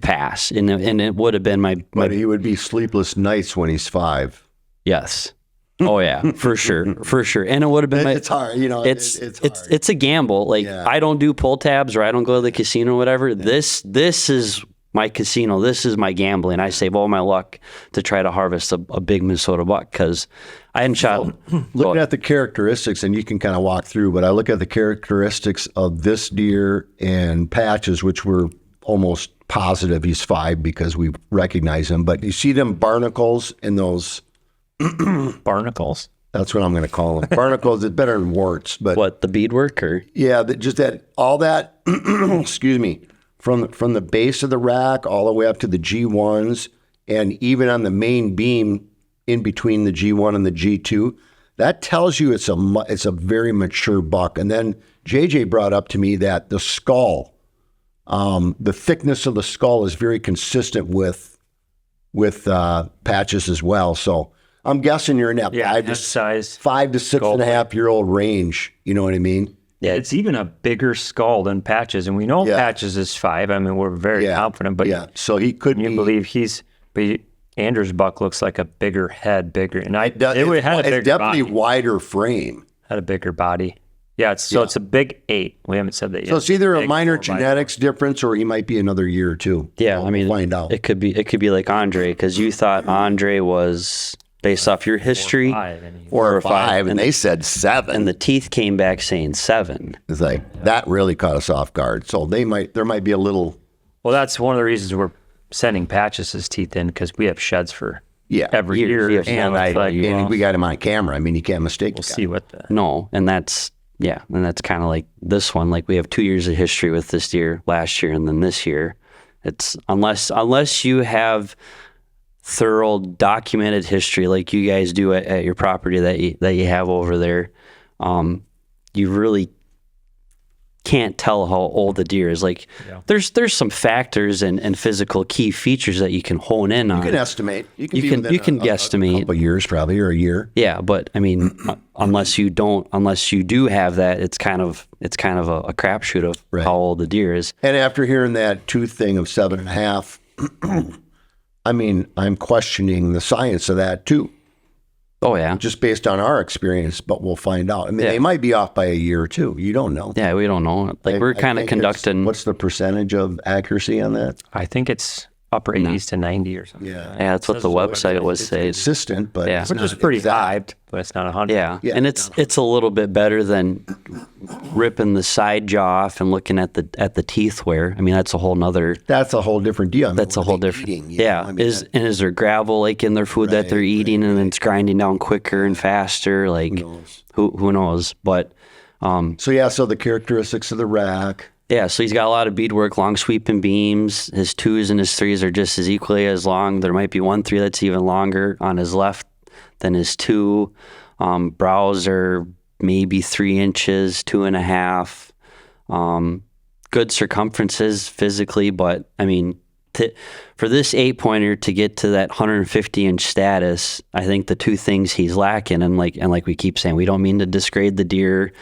pass, and it would have been my. But he would be sleepless nights when he's 5. Yes. Oh yeah, for sure. And it would have been. It's hard, you know. It's hard. It's a gamble. Like I don't do pull tabs or I don't go to the casino or whatever. Yeah. This is my casino. This is my gambling. I save all my luck to try to harvest a big Minnesota buck because I hadn't shot. Looking at the characteristics, and you can kind of walk through, but I look at the characteristics of this deer and Patches, which were almost positive he's 5 because we recognize him. But you see them barnacles and those barnacles. That's what I'm going to call them. Barnacles. It's better than warts. But what, the beadwork or? Yeah, just all that. Excuse me. From the base of the rack all the way up to the G1s, and even on the main beam in between the G1 and the G2, that tells you it's a very mature buck. And then JJ brought up to me that the skull. The thickness of the skull is very consistent with Patches as well. So I'm guessing you're in that 5 to 6.5-year-old range. You know what I mean? Yeah, it's even a bigger skull than Patches, and we know Patches is 5. I mean, we're very confident. But so he could. You believe Andrew's buck looks like a bigger head, and it had a bigger definitely body. Wider frame. Had a bigger body. Yeah, it's a big 8. We haven't said that yet. So it's either a minor genetics difference, or he might be another year or two. Yeah, I mean, we'll find out. It could be like Andre, because you thought Andre was based off your history, 4 or 5, and they said 7, and the teeth came back saying 7. It's like that really caught us off guard. So there might be a little. Well, that's one of the reasons we're sending Patches' teeth in, because we have sheds for every year, and we got him on camera. I mean, you can't mistake. We'll see what the and that's. Yeah, and that's kind of like this one. Like we have 2 years of history with this deer last year and then this year. It's unless you have thorough documented history like you guys do at your property that you have over there, you really can't tell how old the deer is. Like there's some factors and physical key features that you can hone in on. You can estimate. You can guesstimate. A couple years probably, or a year. Yeah, but I mean, unless you do have that, it's kind of a crapshoot of how old the deer is. And after hearing that tooth thing of 7.5, I mean, I'm questioning the science of that too. Oh yeah, just based on our experience, but we'll find out. I mean, they might be off by a year or two. You don't know. Yeah, we don't know. Like we're kind of conducting. What's the percentage of accuracy on that? I think it's upper 80s to 90 or something. Yeah, that's what the website was saying. It's consistent, but it's which is pretty high, but it's not 100. Yeah, and it's a little bit better than ripping the side jaw off and looking at the teeth wear. I mean, that's a whole nother. That's a whole different deal. I mean, that's a whole different. Is there gravel like in their food that they're eating, and it's grinding down quicker and faster? Like who knows? But so the characteristics of the rack. Yeah, so he's got a lot of beadwork, long sweeping beams. His 2s and his 3s are just as equally as long. There might be one 3 that's even longer on his left than his 2. Brows are maybe 3 inches, 2.5. Good circumferences physically, but I mean, for this 8-pointer to get to that 150-inch status, I think the 2 things he's lacking, and like we keep saying, we don't mean to disgrade the deer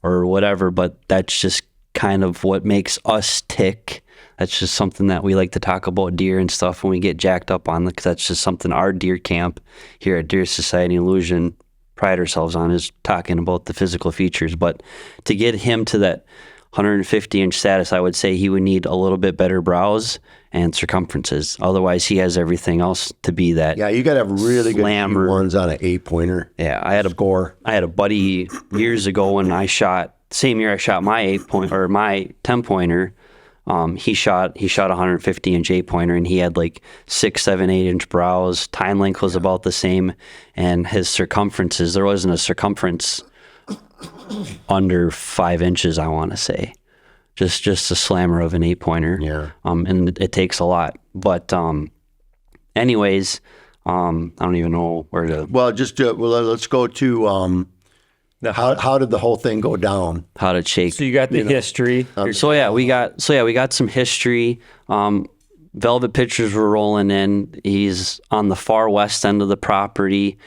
or whatever, but that's just kind of what makes us tick. That's just something that we like to talk about deer and stuff when we get jacked up on, because that's just something our deer camp here at Deer Society Illusion pride ourselves on, is talking about the physical features. But to get him to that 150-inch status, I would say he would need a little bit better brows and circumferences. Otherwise, he has everything else to be that. Yeah, you got to have really slammer. good ones on an 8-pointer. Yeah, I had a buddy years ago when I shot, same year I shot my 8-point or my 10-pointer. He shot a 150-inch 8-pointer, and he had like 6, 7, 8-inch brows. Time length was about the same, and his circumferences, there wasn't a circumference under 5 inches, I want to say. Just a slammer of an 8-pointer. Yeah. And it takes a lot. But anyways, I don't even know where to. Well, let's go to how did the whole thing go down? How to shake. So you got the history. We got some history. Velvet pictures were rolling in. He's on the far west end of the property.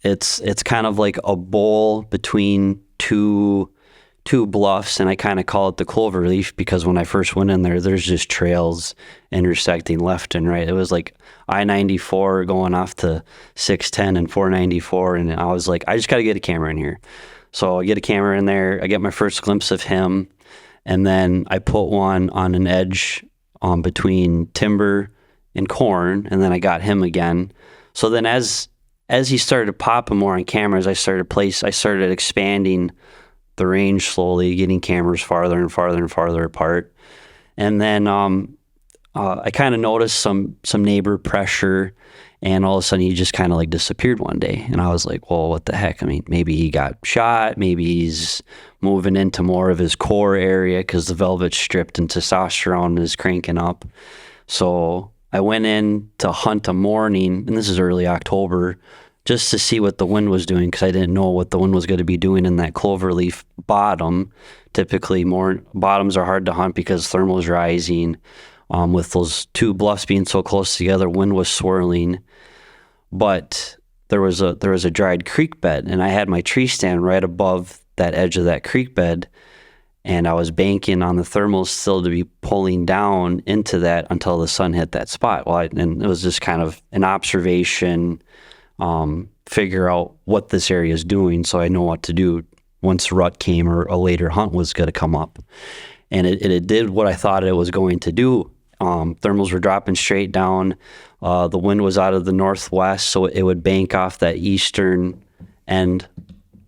It's kind of like a bowl between two bluffs, and I kind of call it the cloverleaf because when I first went in there, there's just trails intersecting left and right. It was like I-94 going off to 610 and 494, and I was like, I just got to get a camera in here. So I get a camera in there. I get my first glimpse of him, and then I put one on an edge between timber and corn, and then I got him again. So then as he started popping more on cameras, I started expanding the range slowly, getting cameras farther and farther and farther apart. And then I kind of noticed some neighbor pressure, and all of a sudden he just kind of like disappeared one day. And I was like, well, what the heck? I mean, maybe he got shot. Maybe he's moving into more of his core area because the velvet's stripped and testosterone is cranking up. So I went in to hunt a morning, and this is early October, just to see what the wind was doing because I didn't know what the wind was going to be doing in that cloverleaf bottom. Typically, more bottoms are hard to hunt because thermal's rising. With those two bluffs being so close together, wind was swirling. But there was a dried creek bed, and I had my tree stand right above that edge of that creek bed, and I was banking on the thermals still to be pulling down into that until the sun hit that spot. And it was just kind of an observation. Figure out what this area is doing so I know what to do once rut came or a later hunt was going to come up. And it did what I thought it was going to do. Thermals were dropping straight down. The wind was out of the northwest, so it would bank off that eastern end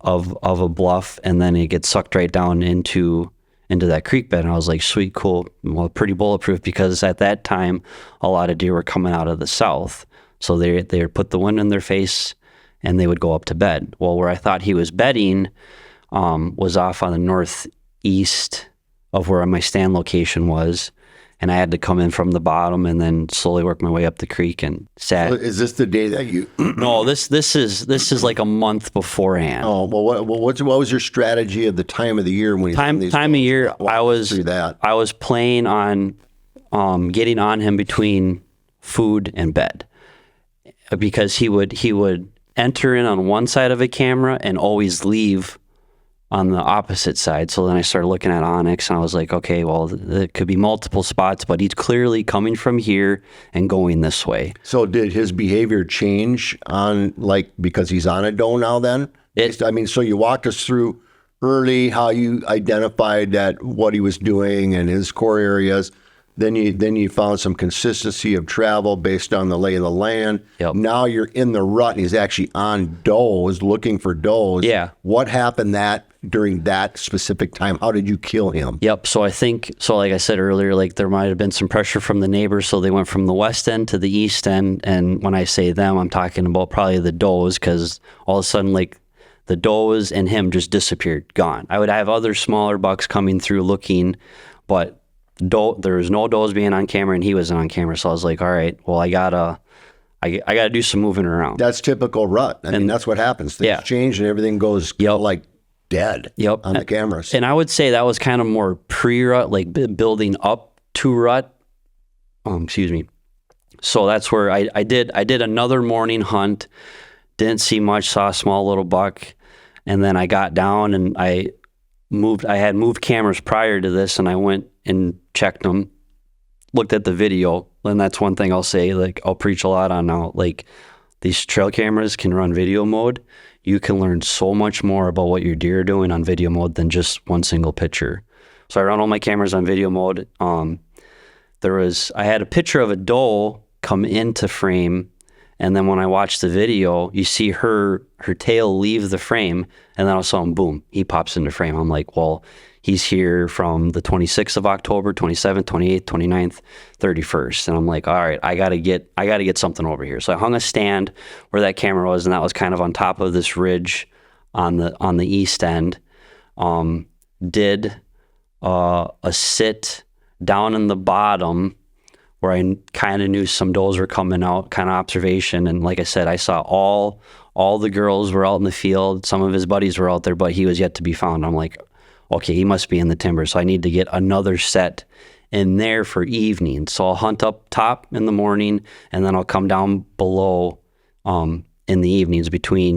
of a bluff, and then it gets sucked right down into that creek bed. And I was like, sweet, cool. Well, pretty bulletproof because at that time, a lot of deer were coming out of the south. So they would put the wind in their face and they would go up to bed. Well, where I thought he was bedding was off on the northeast of where my stand location was. And I had to come in from the bottom and then slowly work my way up the creek and sat. Is this the day that you? No, this is like a month beforehand. Oh, well, what was your strategy of the time of the year when time of year? I was playing on getting on him between food and bed. Because he would enter in on one side of a camera and always leave on the opposite side. So then I started looking at Onyx, and I was like, okay, well, it could be multiple spots, but he's clearly coming from here and going this way. So did his behavior change because he's on a doe now then? So you walked us through early how you identified that what he was doing and his core areas. Then you found some consistency of travel based on the lay of the land. Yep. Now you're in the rut, and he's actually on does, looking for does. Yeah. What happened during that specific time? How did you kill him? Yep. So I think, like I said earlier, like there might have been some pressure from the neighbors, so they went from the west end to the east end. And when I say them, I'm talking about probably the does, because all of a sudden, like the does and him just disappeared, gone. I would have other smaller bucks coming through looking, but there was no does being on camera, and he wasn't on camera. So I was like, all right, well, I gotta do some moving around. That's typical rut. I mean, that's what happens. Things change and everything goes like dead on the cameras. And I would say that was kind of more pre-rut, like building up to rut. Excuse me. So that's where I did another morning hunt. Didn't see much, saw a small little buck, and then I got down and I had moved cameras prior to this, and I went and checked them, looked at the video. And that's one thing I'll say, like I'll preach a lot on now, like these trail cameras can run video mode. You can learn so much more about what your deer are doing on video mode than just one single picture. So I run all my cameras on video mode. I had a picture of a doe come into frame, and then when I watched the video, you see her tail leave the frame, and then all of a sudden, boom, he pops into frame. I'm like, well, he's here from the 26th of October, 27th, 28th, 29th, 31st. And I'm like, all right, I gotta get something over here. So I hung a stand where that camera was, and that was kind of on top of this ridge on the east end. Did a sit down in the bottom where I kind of knew some does were coming out, kind of observation. And like I said, I saw all the girls were out in the field. Some of his buddies were out there, but he was yet to be found. I'm like, okay, he must be in the timber. So I need to get another set in there for evening. So I'll hunt up top in the morning, and then I'll come down below in the evenings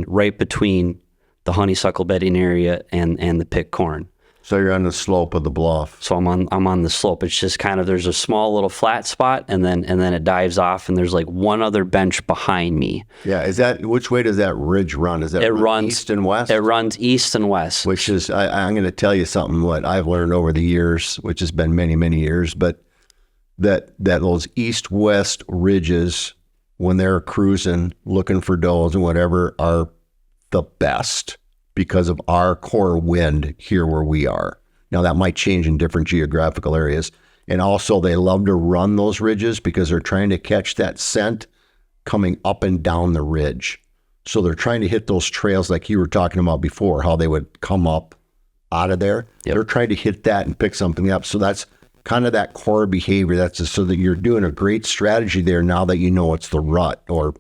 right between the honeysuckle bedding area and the pick corn. So you're on the slope of the bluff. So I'm on the slope. It's just kind of, there's a small little flat spot, and then it dives off, and there's like one other bench behind me. Yeah, which way does that ridge run? Is that east and west? It runs east and west. Which is, I'm going to tell you something what I've learned over the years, which has been many, many years, but that those east-west ridges, when they're cruising, looking for does and whatever, are the best, because of our core wind here where we are. Now that might change in different geographical areas. And also they love to run those ridges because they're trying to catch that scent coming up and down the ridge. So they're trying to hit those trails like you were talking about before, how they would come up out of there. Yep. They're trying to hit that and pick something up. So that's kind of that core behavior. That's just so that you're doing a great strategy there now that you know it's the rut or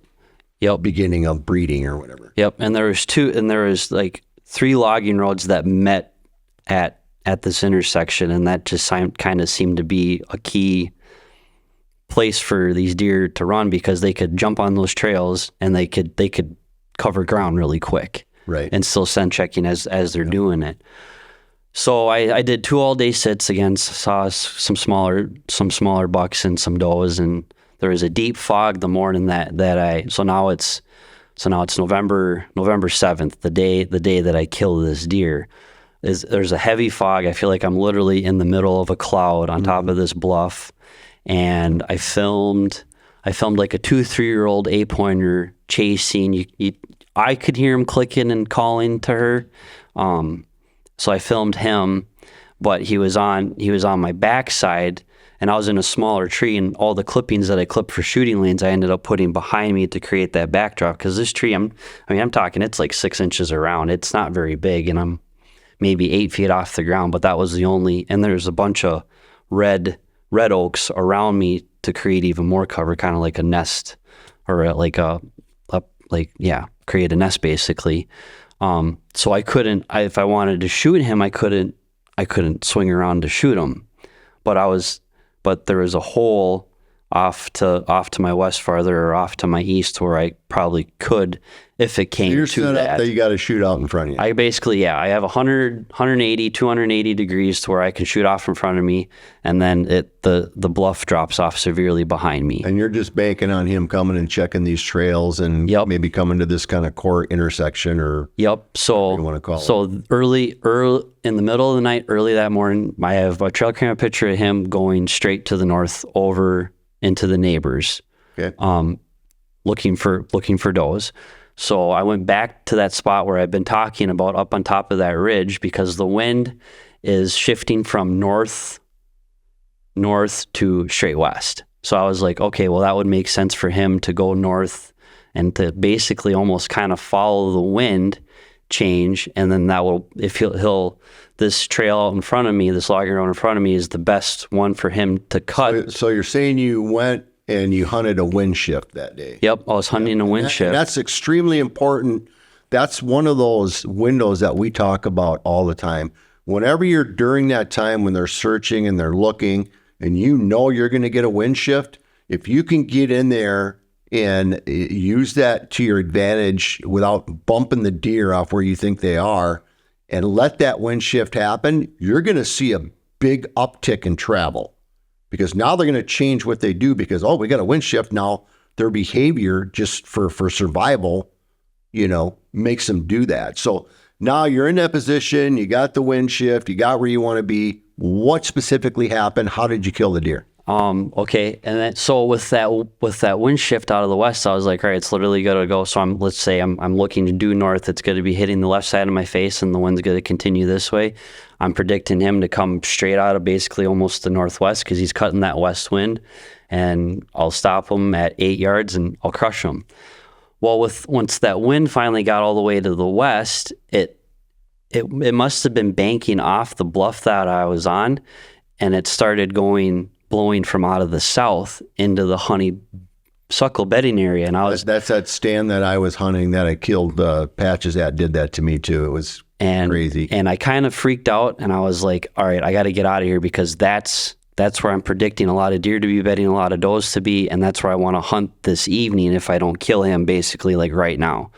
beginning of breeding or whatever. Yep. And there was like 3 logging roads that met at this intersection, and that just kind of seemed to be a key place for these deer to run, because they could jump on those trails and they could cover ground really quick, right? And still scent checking as they're doing it. So I did 2 all day sits against, saw some smaller bucks and some does, and there was a deep fog the morning so now it's November 7th, the day that I killed this deer. There's a heavy fog. I feel like I'm literally in the middle of a cloud on top of this bluff, and I filmed like a 2-3-year-old 8-pointer chasing. I could hear him clicking and calling to her, so I filmed him, but he was on my backside. And I was in a smaller tree, and all the clippings that I clipped for shooting lanes, I ended up putting behind me to create that backdrop. Because this tree, I'm talking, it's like 6 inches around. It's not very big, and I'm maybe 8 feet off the ground. But that was the only, and there's a bunch of red oaks around me to create even more cover, kind of like a nest, or create a nest basically. So I couldn't, if I wanted to shoot him, I couldn't swing around to shoot him, but there was a hole off to my west farther, or off to my east, where I probably could, if it came you're to set that. Up that you got to shoot out in front of you. I basically, I have 180, 280 degrees to where I can shoot off in front of me, and then the bluff drops off severely behind me. And you're just banking on him coming and checking these trails and maybe coming to this kind of core intersection or So you want to call it. So early in the middle of the night, early that morning, I have a trail camera picture of him going straight to the north over into the neighbors, looking for does. So I went back to that spot where I've been talking about, up on top of that ridge, because the wind is shifting from north to straight west. So I was like, okay, well, that would make sense for him to go north and to basically almost kind of follow the wind change. And then that will, if he'll this trail out in front of me, this logging road in front of me, is the best one for him to cut. So you're saying you went and you hunted a wind shift that day? Yep, I was hunting a wind shift. That's extremely important. That's one of those windows that we talk about all the time. Whenever you're during that time when they're searching and they're looking, and you know you're going to get a wind shift, if you can get in there and use that to your advantage without bumping the deer off where you think they are, and let that wind shift happen, you're going to see a big uptick in travel, because now they're going to change what they do, because, we got a wind shift now. Their behavior just for survival, makes them do that. So now you're in that position, you got the wind shift, you got where you want to be. What specifically happened? How did you kill the deer? Okay. And then, so with that wind shift out of the west, I was like, all right, it's literally going to go. So let's say I'm looking to due north. It's going to be hitting the left side of my face and the wind's going to continue this way. I'm predicting him to come straight out of basically almost the northwest because he's cutting that west wind, and I'll stop him at 8 yards and I'll crush him. Well, once that wind finally got all the way to the west, it must have been banking off the bluff that I was on, and it started blowing from out of the south into the honeysuckle bedding area. And That's that stand that I was hunting that I killed patches at did that to me too. It was crazy. And I kind of freaked out, and I was like, all right, I got to get out of here because that's where I'm predicting a lot of deer to be bedding, a lot of does to be, and that's where I want to hunt this evening if I don't kill him, basically, like right now.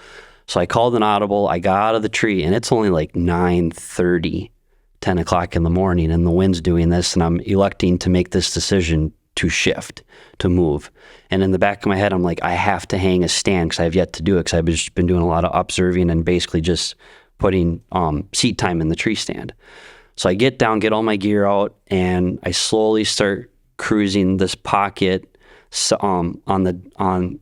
So I called an audible. I got out of the tree, and it's only like 9:30, 10 o'clock in the morning, and the wind's doing this, and I'm electing to make this decision to shift, to move. And in the back of my head, I'm like, I have to hang a stand because I have yet to do it because I've just been doing a lot of observing and basically just putting seat time in the tree stand. So I get down, get all my gear out, and I slowly start cruising this pocket on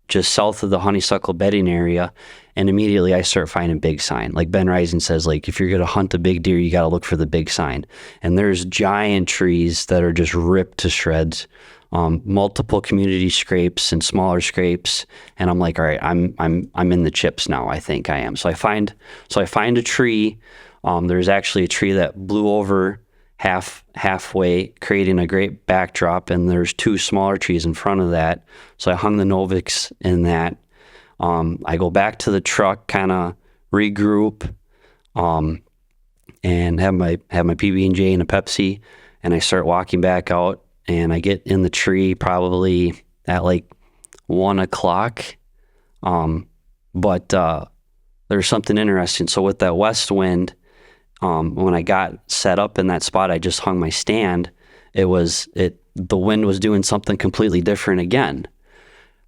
just south of the honeysuckle bedding area, and immediately I start finding big sign. Like Ben Rising says, like if you're gonna hunt a big deer, you got to look for the big sign. And there's giant trees that are just ripped to shreds, multiple community scrapes and smaller scrapes. And I'm like, all right, I'm in the chips now. I think I am. So I find a tree. There's actually a tree that blew over halfway, creating a great backdrop, and there's two smaller trees in front of that. So I hung the Novix in that. I go back to the truck, kind of regroup, and have my PB&J and a Pepsi, and I start walking back out, and I get in the tree probably at like 1 o'clock. But there's something interesting. So with that west wind, when I got set up in that spot, I just hung my stand. The wind was doing something completely different again.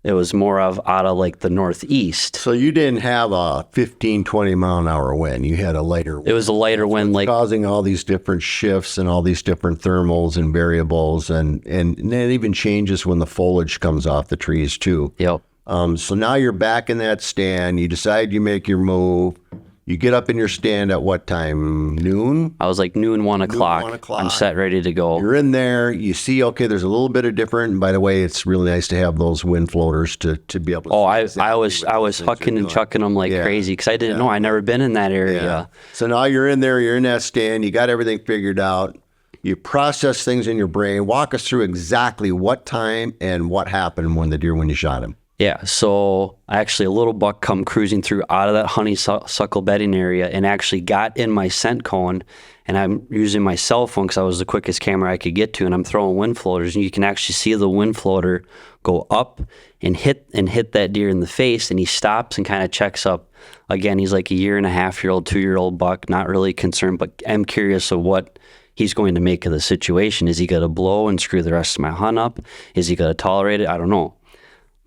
It was more of out of like the northeast. So you didn't have a 15, 20 mile an hour wind. You had a lighter wind. It was a lighter wind, like causing all these different shifts and all these different thermals and variables, and it even changes when the foliage comes off the trees too. Yep. So now you're back in that stand. You decide you make your move. You get up in your stand at what time? Noon? I was like noon, 1 o'clock. 1 o'clock. I'm set, ready to go. You're in there. You see, okay, there's a little bit of different. And by the way, it's really nice to have those wind floaters to be able to. Oh, I was hucking and chucking them like crazy because I didn't know. I never been in that area. Yeah. So now you're in there. You're in that stand. You got everything figured out. You process things in your brain. Walk us through exactly what time and what happened when you shot him. Yeah, so actually a little buck come cruising through out of that honeysuckle bedding area and actually got in my scent cone, and I'm using my cell phone because I was the quickest camera I could get to, and I'm throwing wind floaters, and you can actually see the wind floater go up and hit that deer in the face, and he stops and kind of checks up. Again, he's like a 1.5-year-old, 2-year-old buck, not really concerned, but I'm curious of what he's going to make of the situation. Is he going to blow and screw the rest of my hunt up? Is he going to tolerate it? I don't know.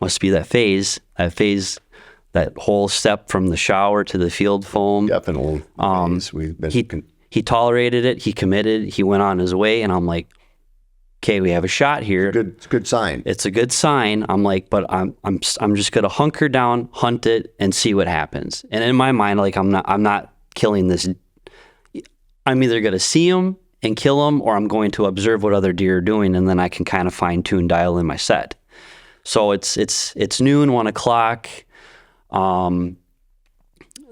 Must be that phase, that whole step from the shower to the field foam. Definitely. He tolerated it. He committed. He went on his way, and I'm like, okay, we have a shot here. It's a good sign. It's a good sign. I'm like, but I'm just gonna hunker down, hunt it, and see what happens. And in my mind, like I'm not killing this. I'm either gonna see him and kill him, or I'm going to observe what other deer are doing, and then I can kind of fine tune, dial in my set. So it's noon, 1 o'clock. The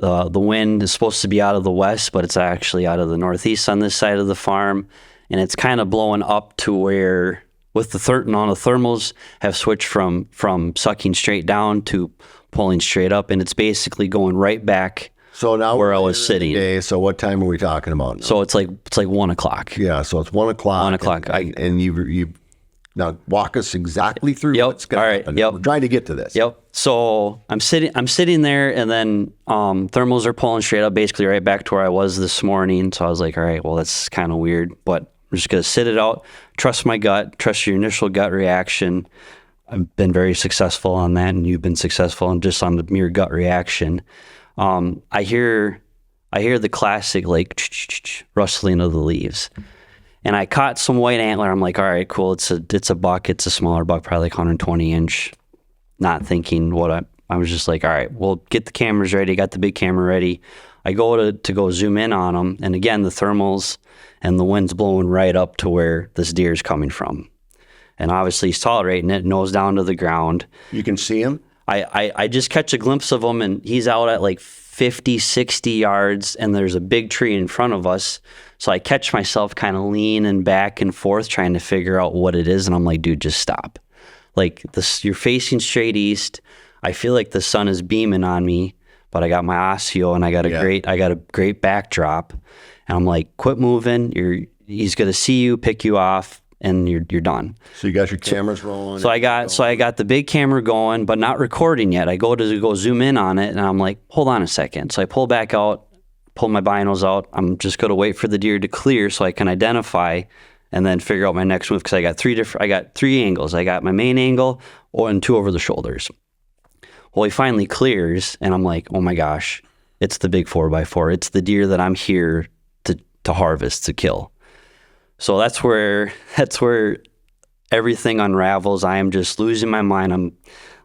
wind is supposed to be out of the west, but it's actually out of the northeast on this side of the farm, and it's kind of blowing up to where, with the thermals have switched from sucking straight down to pulling straight up, and it's basically going right back. So now where I was sitting. Okay, so what time are we talking about now? So it's like 1 o'clock. Yeah, so it's 1 o'clock. 1 o'clock. And you. Now walk us exactly through what's going to happen. Yep. We're trying to get to this. Yep. So I'm sitting there, and then thermals are pulling straight up, basically right back to where I was this morning. So I was like, all right, well, that's kind of weird, but I'm just going to sit it out, trust my gut, trust your initial gut reaction. I've been very successful on that, and you've been successful just on the mere gut reaction. I hear the classic like rustling of the leaves. and I caught some white antler. I'm like, all right, cool. It's a buck. It's a smaller buck, probably like 120 inch. Not thinking I was just like, all right, well, get the cameras ready. Got the big camera ready. I go to go zoom in on them. And again, the thermals and the wind's blowing right up to where this deer is coming from. And obviously he's tolerating it, nose down to the ground. You can see him? I just catch a glimpse of him, and he's out at like 50, 60 yards, and there's a big tree in front of us. So I catch myself kind of leaning back and forth trying to figure out what it is. And I'm like, dude, just stop. Like you're facing straight east. I feel like the sun is beaming on me, but I got my osteo and I got a great backdrop. And I'm like, quit moving. He's going to see you, pick you off, and you're done. So you got your cameras rolling. So I got the big camera going, but not recording yet. I go zoom in on it, and I'm like, hold on a second. So I pull back out, pull my binos out. I'm just going to wait for the deer to clear so I can identify and then figure out my next move, because I got three angles. I got my main angle and two over the shoulders. Well, he finally clears, and I'm like, oh my gosh, it's the big 4x4. It's the deer that I'm here to harvest, to kill. So that's where everything unravels. I am just losing my mind. I'm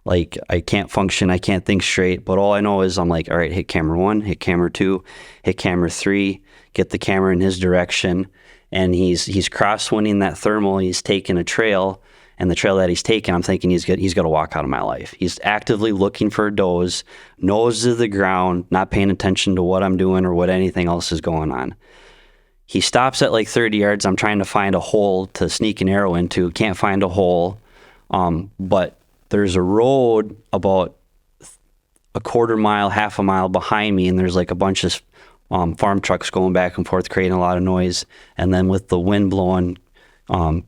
like, I can't function. I can't think straight. But all I know is I'm like, all right, hit camera 1, hit camera 2, hit camera 3, get the camera in his direction. And he's cross-winding that thermal. He's taking a trail, and the trail that he's taking, I'm thinking he's going to walk out of my life. He's actively looking for a does, nose to the ground, not paying attention to what I'm doing or what anything else is going on. He stops at like 30 yards. I'm trying to find a hole to sneak an arrow into. Can't find a hole. But there's a road about a quarter mile, half a mile behind me, and there's like a bunch of farm trucks going back and forth, creating a lot of noise. And then with the wind blowing,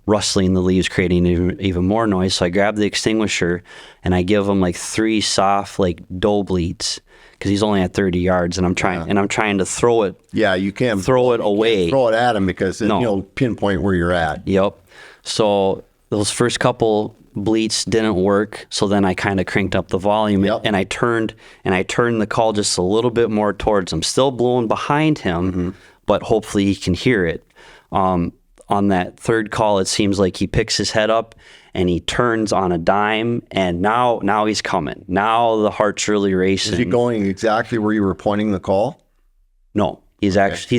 rustling the leaves, creating even more noise. So I grab the extinguisher and I give him like 3 soft like doe bleats, because he's only at 30 yards, and I'm trying to throw it. Yeah, you can't throw it away. Throw it at him because you'll pinpoint where you're at. Yep. So those first couple bleats didn't work. So then I kind of cranked up the volume, and I turned the call just a little bit more towards him. Still blowing behind him, but hopefully he can hear it. On that third call, it seems like he picks his head up and he turns on a dime, and now he's coming. Now the heart's really racing. Is he going exactly where you were pointing the call? No, he's actually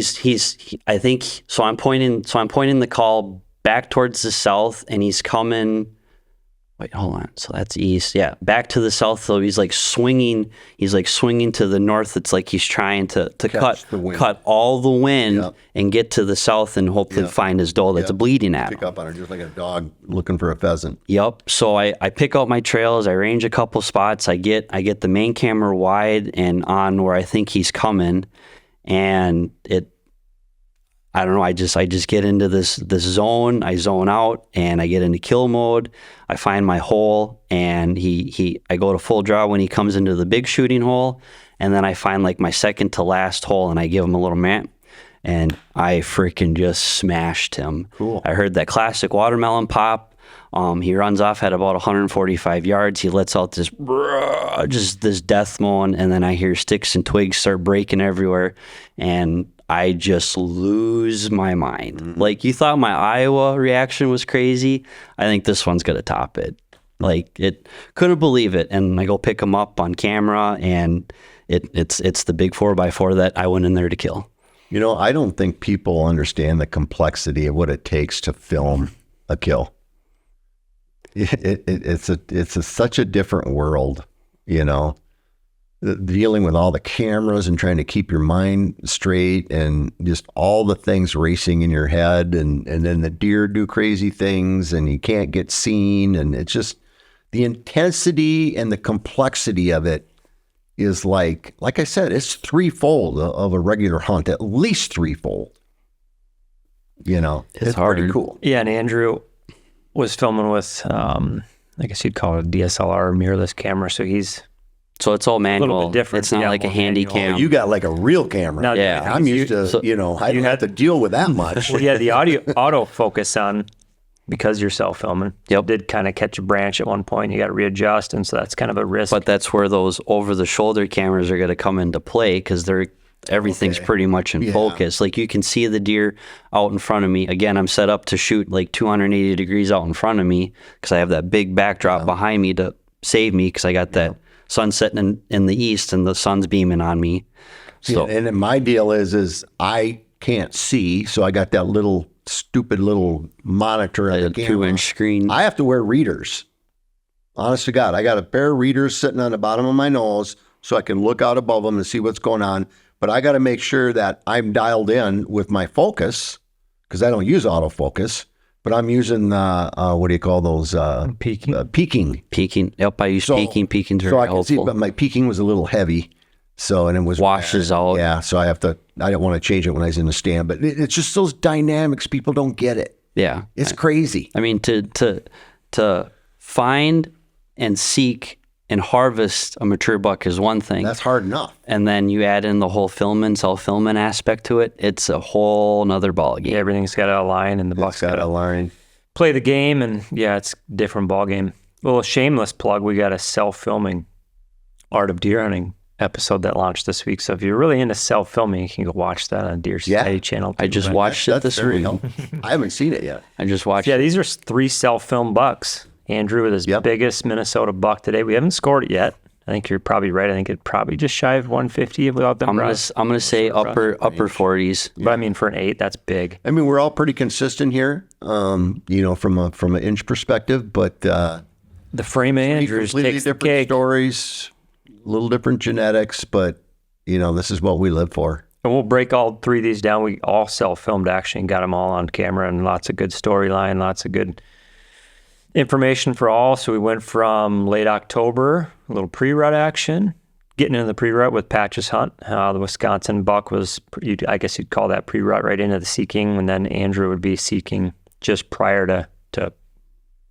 I think so. I'm pointing the call back towards the south, and he's coming. Wait, hold on. So that's east. Yeah, back to the south. So he's like swinging. He's like swinging to the north. It's like he's trying to cut all the wind and get to the south and hopefully find his doe that's bleeding at him. Pick up on her just like a dog looking for a pheasant. Yep. So I pick out my trails. I range a couple spots. I get the main camera wide and on where I think he's coming, and I don't know. I just get into this zone. I zone out and I get into kill mode. I find my hole, and I go to full draw when he comes into the big shooting hole, and then I find like my second to last hole, and I give him a little map, and I freaking just smashed him. Cool. I heard that classic watermelon pop. He runs off at about 145 yards. He lets out this death moan, and then I hear sticks and twigs start breaking everywhere, and I just lose my mind. Like, you thought my Iowa reaction was crazy. I think this one's going to top it. Like, it couldn't believe it. And I go pick him up on camera, and it's the big 4x4 that I went in there to kill. You know, I don't think people understand the complexity of what it takes to film a kill. It's such a different world, you know. Dealing with all the cameras and trying to keep your mind straight, and just all the things racing in your head, and then the deer do crazy things and you can't get seen, and it's just the intensity and the complexity of it is like I said, it's threefold of a regular hunt, at least threefold. You know, it's hard. pretty cool. Yeah, and Andrew was filming with, I guess you'd call it a DSLR mirrorless camera, so it's all manual. A little bit different. It's not like a handy cam. You got like a real camera. Now, yeah. I'm used to, I don't have to deal with that much. Well, yeah, the autofocus on, because you're self-filming. Yep. Did kind of catch a branch at one point. You got to readjust, and so that's kind of a risk. But that's where those over-the-shoulder cameras are going to come into play, because they're everything's pretty much in focus. Like you can see the deer out in front of me. Again, I'm set up to shoot like 280 degrees out in front of me because I have that big backdrop behind me to save me because I got that sun setting in the east and the sun's beaming on me. So, and then my deal is I can't see, so I got that little stupid little monitor on the camera. 2-inch screen. I have to wear readers. Honest to God, I got a pair of readers sitting on the bottom of my nose so I can look out above them and see what's going on. But I got to make sure that I'm dialed in with my focus because I don't use autofocus, but I'm using, what do you call those? Peaking. Peaking. Yep, I use peaking. Peaking's very So I can see, helpful. but my peaking was a little heavy. So, and it was Washes out. Yeah. So I don't want to change it when I was in the stand, but it's just those dynamics. People don't get it. Yeah. It's crazy. I mean, to find and seek and harvest a mature buck is one thing. That's hard enough. And then you add in the whole self-filming aspect to it. It's a whole nother ballgame. Yeah, everything's got to align, and the buck's got to line. play the game, and yeah, it's a different ball game. A little shameless plug, we got a self-filming Art of Deer Hunting episode that launched this week. So if you're really into self-filming, you can go watch that on Deer Society channel. I just watched it this week. I haven't seen it yet. I just watched Yeah, these are 3 self-filmed bucks. Andrew with his biggest Minnesota buck today. We haven't scored it yet. I think you're probably right. I think it probably just shy of 150 without them. I'm gonna say upper 40s. But I mean, for an 8, that's big. I mean, we're all pretty consistent here, from an inch perspective, but The frame of Andrews completely takes the different cake. stories, a little different genetics, but this is what we live for. And we'll break all 3 of these down. We all self-filmed actually and got them all on camera, and lots of good storyline, lots of good information for all. So we went from late October, a little pre-rut action, getting into the pre-rut with Patch's Hunt. The Wisconsin buck was, I guess you'd call that pre-rut, right into the seeking, and then Andrew would be seeking just prior to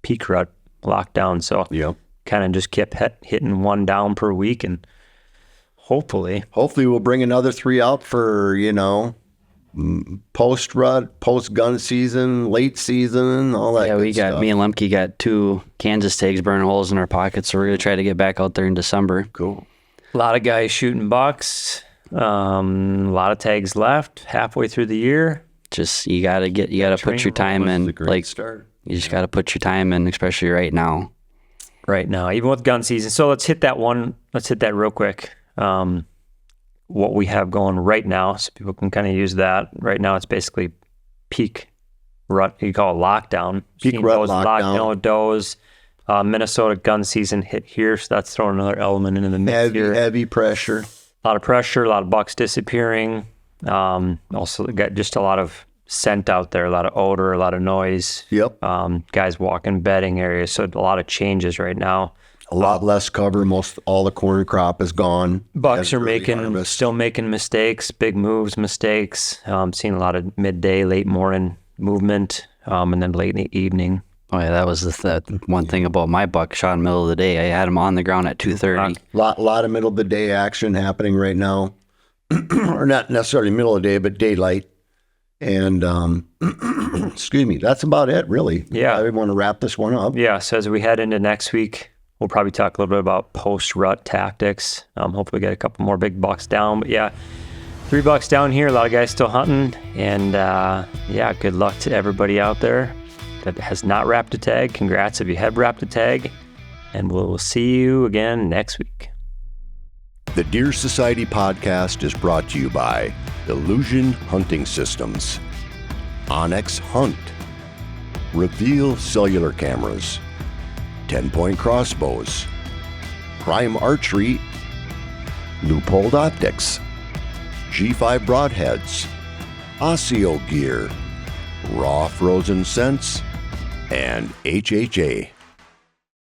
peak-rut lockdown. So kind of just kept hitting 1 down per week, and hopefully we'll bring another 3 out for, post-rut, post-gun season, late season, all that good stuff. Me and Lemke got 2 Kansas tags burning holes in our pockets, so we're going to try to get back out there in December. Cool. a lot of guys shooting bucks, a lot of tags left halfway through the year. Just you gotta put your time in. Like start. You just gotta put your time in, especially right now. Right now, even with gun season. So let's hit that one. Let's hit that real quick. What we have going right now, so people can kind of use that. Right now, it's basically peak-rut. You call it lockdown. Peak-rut lockdown. Does Minnesota gun season hit here, so that's throwing another element into the mix here. Heavy pressure. A lot of pressure, a lot of bucks disappearing. Also got just a lot of scent out there, a lot of odor, a lot of noise. Yep. Guys walking bedding areas, so a lot of changes right now. A lot less cover. All the corn crop is gone. Bucks are still making mistakes, big moves, mistakes. Seeing a lot of midday, late morning movement, and then late in the evening. Oh yeah, that was the one thing about my buck shot in the middle of the day. I had him on the ground at 2:30. Lot of middle of the day action happening right now, or not necessarily middle of the day, but daylight. And excuse me, that's about it, really. Yeah, I want to wrap this one up. Yeah, so as we head into next week, we'll probably talk a little bit about post-rut tactics. Hopefully get a couple more big bucks down. But yeah, 3 bucks down here. A lot of guys still hunting. And yeah, good luck to everybody out there that has not wrapped a tag. Congrats if you have wrapped a tag. And we'll see you again next week. The Deer Society podcast is brought to you by Illusion Hunting Systems, Onyx Hunt, Reveal Cellular Cameras, 10-Point Crossbows, Prime Archery, Loophole Optics, G5 Broadheads, Osseo Gear, Raw Frozen Scents, and HHA.